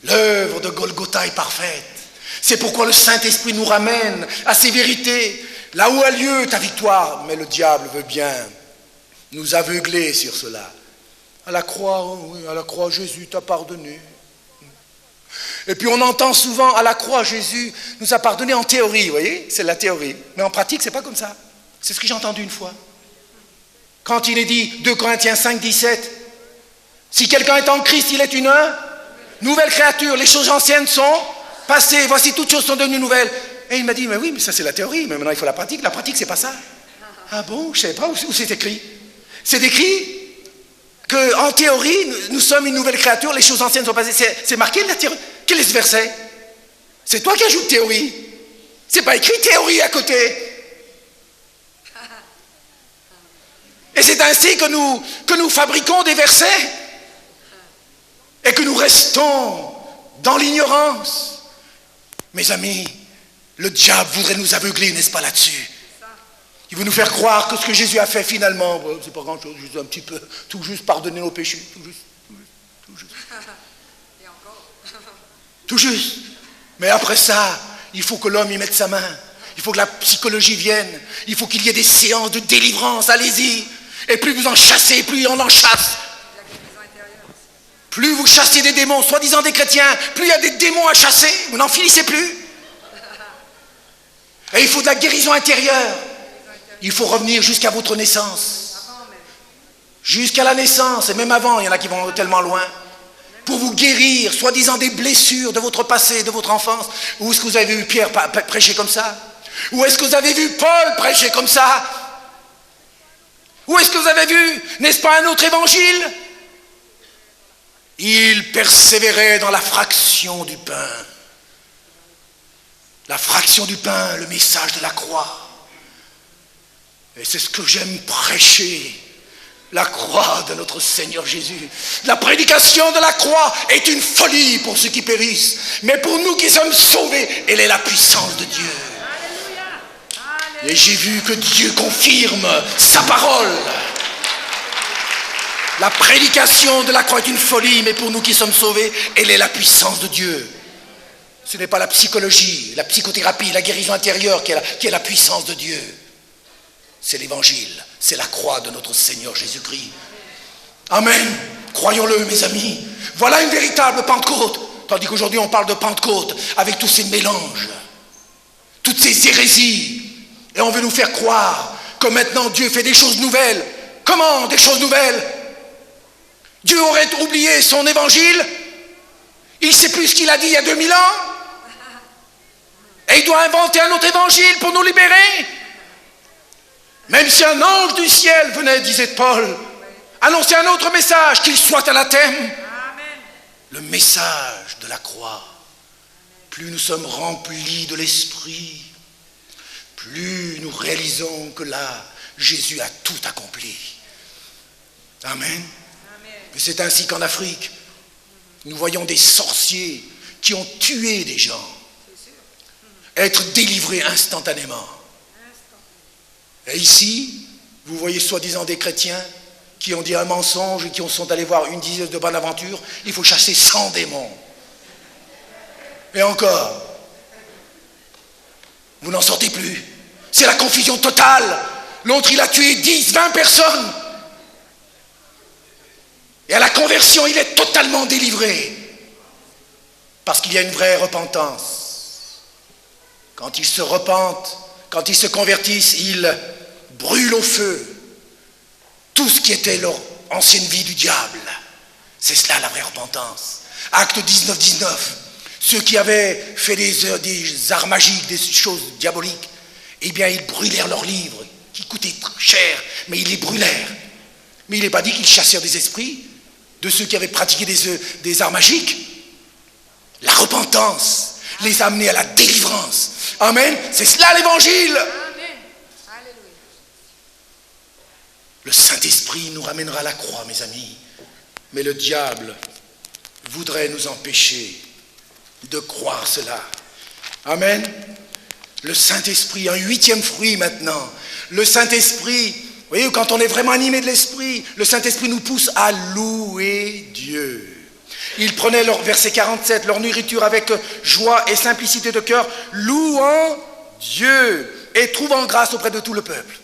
L'œuvre de Golgotha est parfaite. C'est pourquoi le Saint-Esprit nous ramène à ces vérités. Là où a lieu ta victoire, mais le diable veut bien nous aveugler sur cela. À la croix, oui, à la croix, Jésus t'a pardonné. Et puis on entend souvent, à la croix, Jésus nous a pardonné en théorie, vous voyez, c'est la théorie. Mais en pratique, c'est pas comme ça. C'est ce que j'ai entendu une fois. Quand il est dit, 2 Corinthiens 5, 17, si quelqu'un est en Christ, il est une nouvelle créature. Les choses anciennes sont passées, voici toutes choses sont devenues nouvelles. Et il m'a dit, mais oui, mais ça c'est la théorie, mais maintenant il faut la pratique. La pratique, c'est pas ça. Ah bon, je ne savais pas où c'est écrit. C'est écrit qu'en théorie, nous sommes une nouvelle créature, les choses anciennes sont passées. C'est marqué la théorie. Quel est ce verset? C'est toi qui ajoutes théorie. C'est pas écrit théorie à côté. Et c'est ainsi que nous fabriquons des versets et que nous restons dans l'ignorance. Mes amis, le diable voudrait nous aveugler, n'est-ce pas, là-dessus? Il veut nous faire croire que ce que Jésus a fait finalement, c'est pas grand-chose, juste un petit peu, tout juste pardonner nos péchés, tout juste. Et encore. Tout juste. Mais après ça, il faut que l'homme y mette sa main. Il faut que la psychologie vienne. Il faut qu'il y ait des séances de délivrance. Allez-y. Et plus vous en chassez, plus on en chasse. Plus vous chassez des démons, soi-disant des chrétiens, plus il y a des démons à chasser. Vous n'en finissez plus. Et il faut de la guérison intérieure. Il faut revenir jusqu'à votre naissance. Jusqu'à la naissance, et même avant, il y en a qui vont tellement loin. Pour vous guérir, soi-disant des blessures de votre passé, de votre enfance. Où est-ce que vous avez vu Pierre prêcher comme ça? Où est-ce que vous avez vu Paul prêcher comme ça? Où est-ce que vous avez vu, n'est-ce pas, un autre évangile? Il persévérait dans la fraction du pain. La fraction du pain, le message de la croix. Et c'est ce que j'aime prêcher. La croix de notre Seigneur Jésus. La prédication de la croix est une folie pour ceux qui périssent. Mais pour nous qui sommes sauvés, elle est la puissance de Dieu. Et j'ai vu que Dieu confirme sa parole. La prédication de la croix est une folie, mais pour nous qui sommes sauvés, elle est la puissance de Dieu. Ce n'est pas la psychologie, la psychothérapie, la guérison intérieure qui est la puissance de Dieu. C'est l'évangile, c'est la croix de notre Seigneur Jésus-Christ. Amen. Croyons-le, mes amis. Voilà une véritable Pentecôte. Tandis qu'aujourd'hui, on parle de Pentecôte avec tous ces mélanges, toutes ces hérésies. Et on veut nous faire croire que maintenant Dieu fait des choses nouvelles. Comment des choses nouvelles? Dieu aurait oublié son évangile? Il ne sait plus ce qu'il a dit il y a 2000 ans? Et il doit inventer un autre évangile pour nous libérer? Même si un ange du ciel venait, disait Paul, annoncer un autre message, qu'il soit anathème. Le message de la croix. Plus nous sommes remplis de l'esprit, plus nous réalisons que là, Jésus a tout accompli. Amen. Mais c'est ainsi qu'en Afrique, nous voyons des sorciers qui ont tué des gens être délivrés instantanément. Et ici, vous voyez soi-disant des chrétiens qui ont dit un mensonge et qui sont allés voir une dizaine de bonnes aventures. Il faut chasser 100 démons. Et encore, vous n'en sortez plus. C'est la confusion totale. L'autre, il a tué 10, 20 personnes. Et à la conversion, il est totalement délivré. Parce qu'il y a une vraie repentance. Quand ils se repentent, quand ils se convertissent, ils brûlent au feu tout ce qui était leur ancienne vie du diable. C'est cela la vraie repentance. Acte 19, 19. Ceux qui avaient fait des arts magiques, des choses diaboliques, eh bien ils brûlèrent leurs livres, qui coûtaient cher, mais ils les brûlèrent. Mais il n'est pas dit qu'ils chassèrent des esprits de ceux qui avaient pratiqué des arts magiques. La repentance les a amenés à la délivrance. Amen. C'est cela l'évangile. Le Saint-Esprit nous ramènera à la croix, mes amis. Mais le diable voudrait nous empêcher de croire cela. Amen. Le Saint-Esprit, un 8e fruit maintenant. Le Saint-Esprit, vous voyez, quand on est vraiment animé de l'Esprit, le Saint-Esprit nous pousse à louer Dieu. Ils prenaient leur verset 47, leur nourriture avec joie et simplicité de cœur, louant Dieu et trouvant grâce auprès de tout le peuple.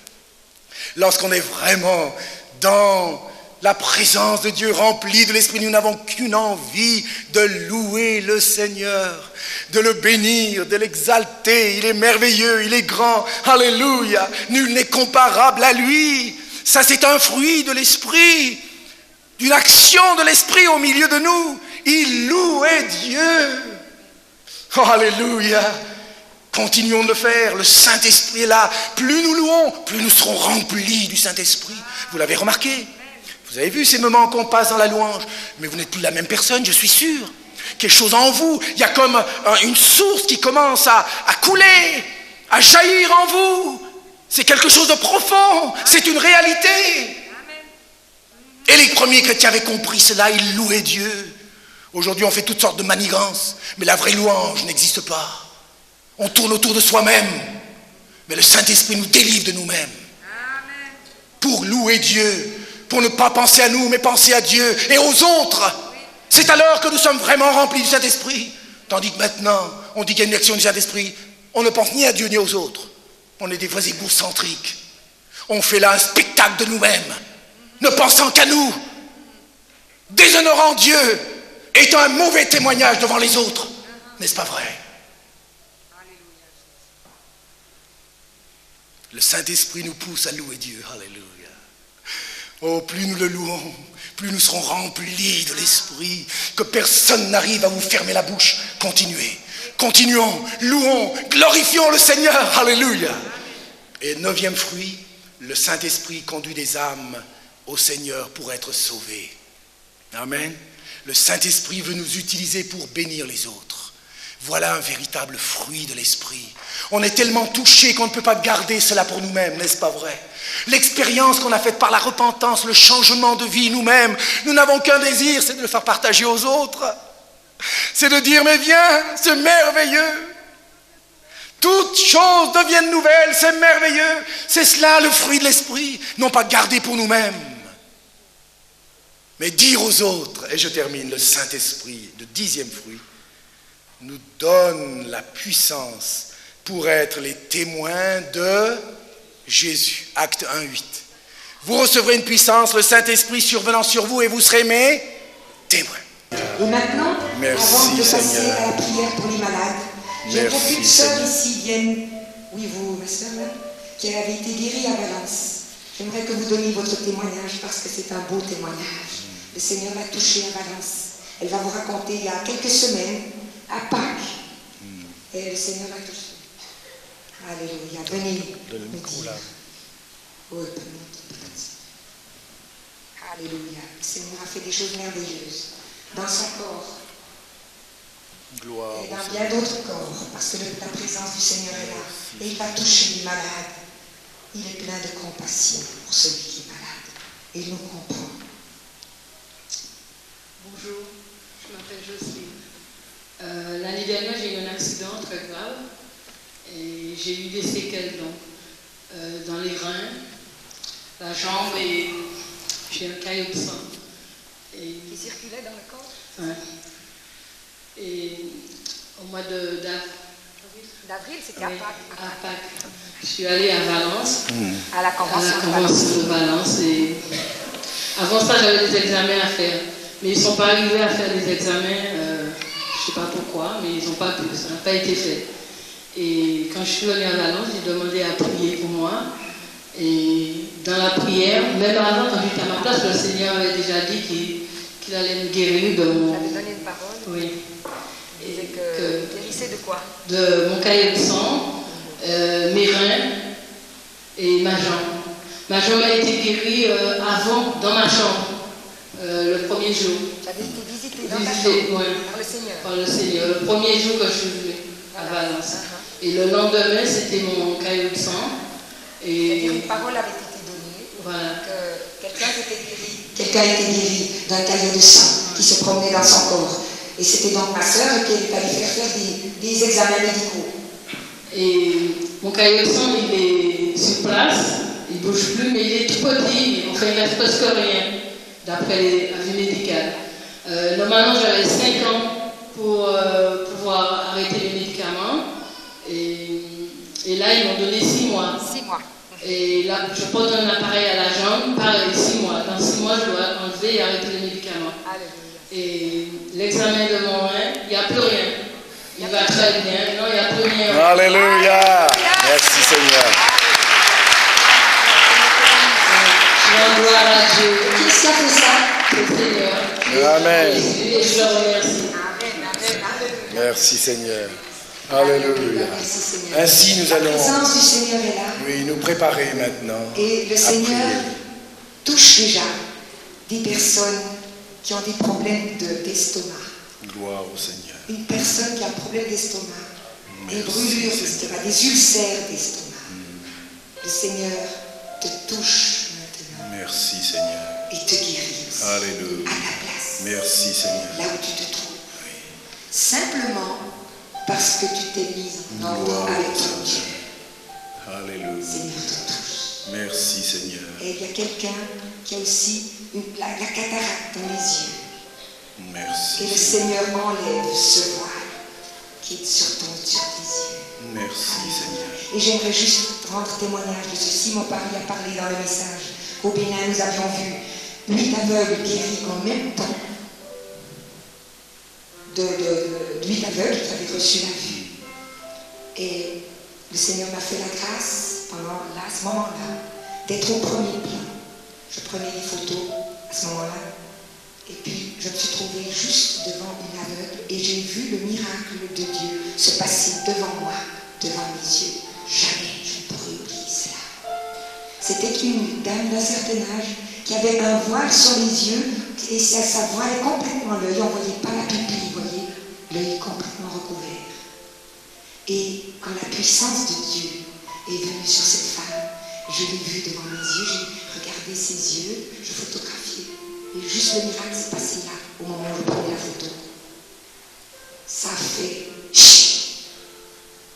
Lorsqu'on est vraiment dans la présence de Dieu, rempli de l'Esprit, nous n'avons qu'une envie de louer le Seigneur, de le bénir, de l'exalter. Il est merveilleux, il est grand. Alléluia. Nul n'est comparable à lui. Ça, c'est un fruit de l'Esprit, d'une action de l'Esprit au milieu de nous. Il louait Dieu. Oh, alléluia. Continuons de le faire, le Saint-Esprit est là. Plus nous louons, plus nous serons remplis du Saint-Esprit. Vous l'avez remarqué? Vous avez vu ces moments qu'on passe dans la louange? Mais vous n'êtes plus la même personne, je suis sûr. Quelque chose en vous, il y a comme une source qui commence à couler, à jaillir en vous. C'est quelque chose de profond, c'est une réalité. Et les premiers chrétiens avaient compris cela, ils louaient Dieu. Aujourd'hui, on fait toutes sortes de manigances, mais la vraie louange n'existe pas. On tourne autour de soi-même, mais le Saint-Esprit nous délivre de nous-mêmes. Pour louer Dieu, pour ne pas penser à nous, mais penser à Dieu et aux autres. C'est alors que nous sommes vraiment remplis du Saint-Esprit. Tandis que maintenant, on dit qu'il y a une action du Saint-Esprit, on ne pense ni à Dieu ni aux autres. On est des vrais égocentriques. On fait là un spectacle de nous-mêmes, ne pensant qu'à nous, déshonorant Dieu, étant un mauvais témoignage devant les autres. N'est-ce pas vrai? Le Saint-Esprit nous pousse à louer Dieu. Alléluia. Oh, plus nous le louons, plus nous serons remplis de l'Esprit, que personne n'arrive à vous fermer la bouche. Continuez. Continuons, louons, glorifions le Seigneur. Alléluia. Et 9e fruit, le Saint-Esprit conduit des âmes au Seigneur pour être sauvées. Amen. Le Saint-Esprit veut nous utiliser pour bénir les autres. Voilà un véritable fruit de l'Esprit. On est tellement touché qu'on ne peut pas garder cela pour nous-mêmes, n'est-ce pas vrai? L'expérience qu'on a faite par la repentance, le changement de vie nous-mêmes, nous n'avons qu'un désir, c'est de le faire partager aux autres. C'est de dire, mais viens, c'est merveilleux. Toutes choses deviennent nouvelles, c'est merveilleux. C'est cela le fruit de l'Esprit, non pas garder pour nous-mêmes, mais dire aux autres. Et je termine, le Saint-Esprit, le 10e fruit, nous donne la puissance pour être les témoins de Jésus. Acte 1:8. Vous recevrez une puissance, le Saint-Esprit survenant sur vous et vous serez mes témoins. Et maintenant, Merci, avant de passer Seigneur. à la prière pour les malades, j'aimerais Merci, qu'une sœur Seigneur. ici vienne, oui vous, ma sœur là, qui avait été guérie à Valence. J'aimerais que vous donniez votre témoignage parce que c'est un beau témoignage. Le Seigneur l'a touchée à Valence. Elle va vous raconter il y a quelques semaines, à Pâques, et le Seigneur l'a touchée. Alléluia. Venez me dire. Oui, alléluia. Le Seigneur a fait des choses merveilleuses dans son corps. Gloire Et au dans Seigneur. bien d'autres corps, parce que la présence du Seigneur est là. Et il va toucher les malades. Il est plein de compassion pour celui qui est malade. Et il nous comprend. Bonjour, je m'appelle Jocelyne. L'année dernière, j'ai eu un accident très grave et j'ai eu des séquelles dans les reins, la jambe et j'ai un caillot de sang. Qui circulait dans le corps Ouais. Et au mois d'avril, c'était à Pâques, je suis allée à Valence, à la à la convention de Valence. Et avant ça, j'avais des examens à faire. Mais ils ne sont pas arrivés à faire les examens, je ne sais pas pourquoi, mais ils n'ont pas pu, ça n'a pas été fait. Et quand je suis venue à Valence, j'ai demandé à prier pour moi. Et dans la prière, même avant, quand j'étais à ma place, le Seigneur avait déjà dit qu'il allait me guérir de mon... Vous avez donné une parole. Oui. Vous disiez que guérissez de quoi? De mon cahier de sang, mes reins et ma jambe. Ma jambe a été guérie avant, dans ma chambre, le premier jour. Vous avez été visité dans ta Visité, chambre ouais, par le Seigneur. par le Seigneur. Le premier jour que je suis venue à Valence. Et le lendemain, c'était mon cahier de sang. C'est-à-dire Et une parole avait été donnée voilà. que quelqu'un était guéri. Quelqu'un était guéri d'un caillot de sang qui se promenait dans son corps. Et c'était donc ma sœur qui est allée faire des examens médicaux. Et mon cahier de sang, il est sur place, il ne bouge plus, mais il est tout petit, enfin il reste presque rien, d'après l'avis médical. Normalement, j'avais 5 ans pour pouvoir arrêter les médicaments, et là, ils m'ont donné 6 mois. 6 mois. Et là, je porte un appareil à la jambe, pareil, 6 mois. Dans 6 mois, je dois enlever et arrêter les médicaments. Alléluia. Et l'examen de mon rein, il n'y a plus rien. Il va très bien. Non, il n'y a plus rien. Alléluia. Merci Seigneur. Je rends gloire à Dieu, Qu'est-ce qui a fait ça? le Seigneur. Amen. Et je le remercie. Amen, amen, alléluia. Merci Seigneur. Alléluia. Merci Seigneur. Ainsi nous La allons, présence du Seigneur est là. oui, nous préparer maintenant Et le à Seigneur prier. touche déjà des personnes qui ont des problèmes d'estomac. Gloire au Seigneur. Une personne qui a un problème d'estomac, des Merci, brûlures Seigneur. d'estomac, des ulcères d'estomac. Le Seigneur te touche maintenant Merci Seigneur. et te guérit aussi, Alléluia. à ta place, Merci Seigneur. là où tu te trouves. Simplement parce que tu t'es mise en ordre Gloire avec au ton Dieu. Seigneur. Alléluia. Le Seigneur te touche. Merci Seigneur. Et il y a quelqu'un qui a aussi la cataracte dans les yeux. Merci. Et le Seigneur enlève ce voile qui est sur tes yeux. Merci Seigneur. Et j'aimerais juste rendre témoignage de ceci. Mon pari a parlé dans le message. Au Bénin, nous avions vu 8 aveugles guéris en même temps. 8 aveugles qui avaient reçu la vue. Et le Seigneur m'a fait la grâce, pendant ce moment-là, d'être au premier plan. Je prenais des photos à ce moment-là. Et puis, je me suis trouvée juste devant une aveugle et j'ai vu le miracle de Dieu se passer devant moi, devant mes yeux. Jamais je ne pourrai oublier cela. C'était une dame d'un certain âge qui avait un voile sur les yeux et ça voilait complètement l'œil. On ne voyait pas la pupille, vous voyez, l'œil complètement recouvert. Et quand la puissance de Dieu est venue sur cette femme, je l'ai vue devant mes yeux, j'ai regardé ses yeux, je photographiais. Et juste le miracle s'est passé là, au moment où je prenais la photo. Ça a fait chut.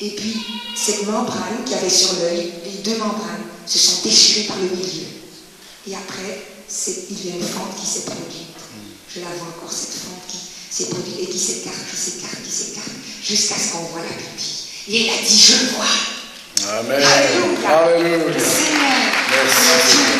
Et puis, cette membrane qu'il y avait sur l'œil, les 2 membranes se sont déchirées par le milieu. Et après, il y a une fente qui s'est produite. Je la vois encore, cette fente qui s'est produit et qui s'écarte, jusqu'à ce qu'on voit la pupille. Et il a dit, je vois. Amen. Alléluia. Alléluia. Seigneur, Merci.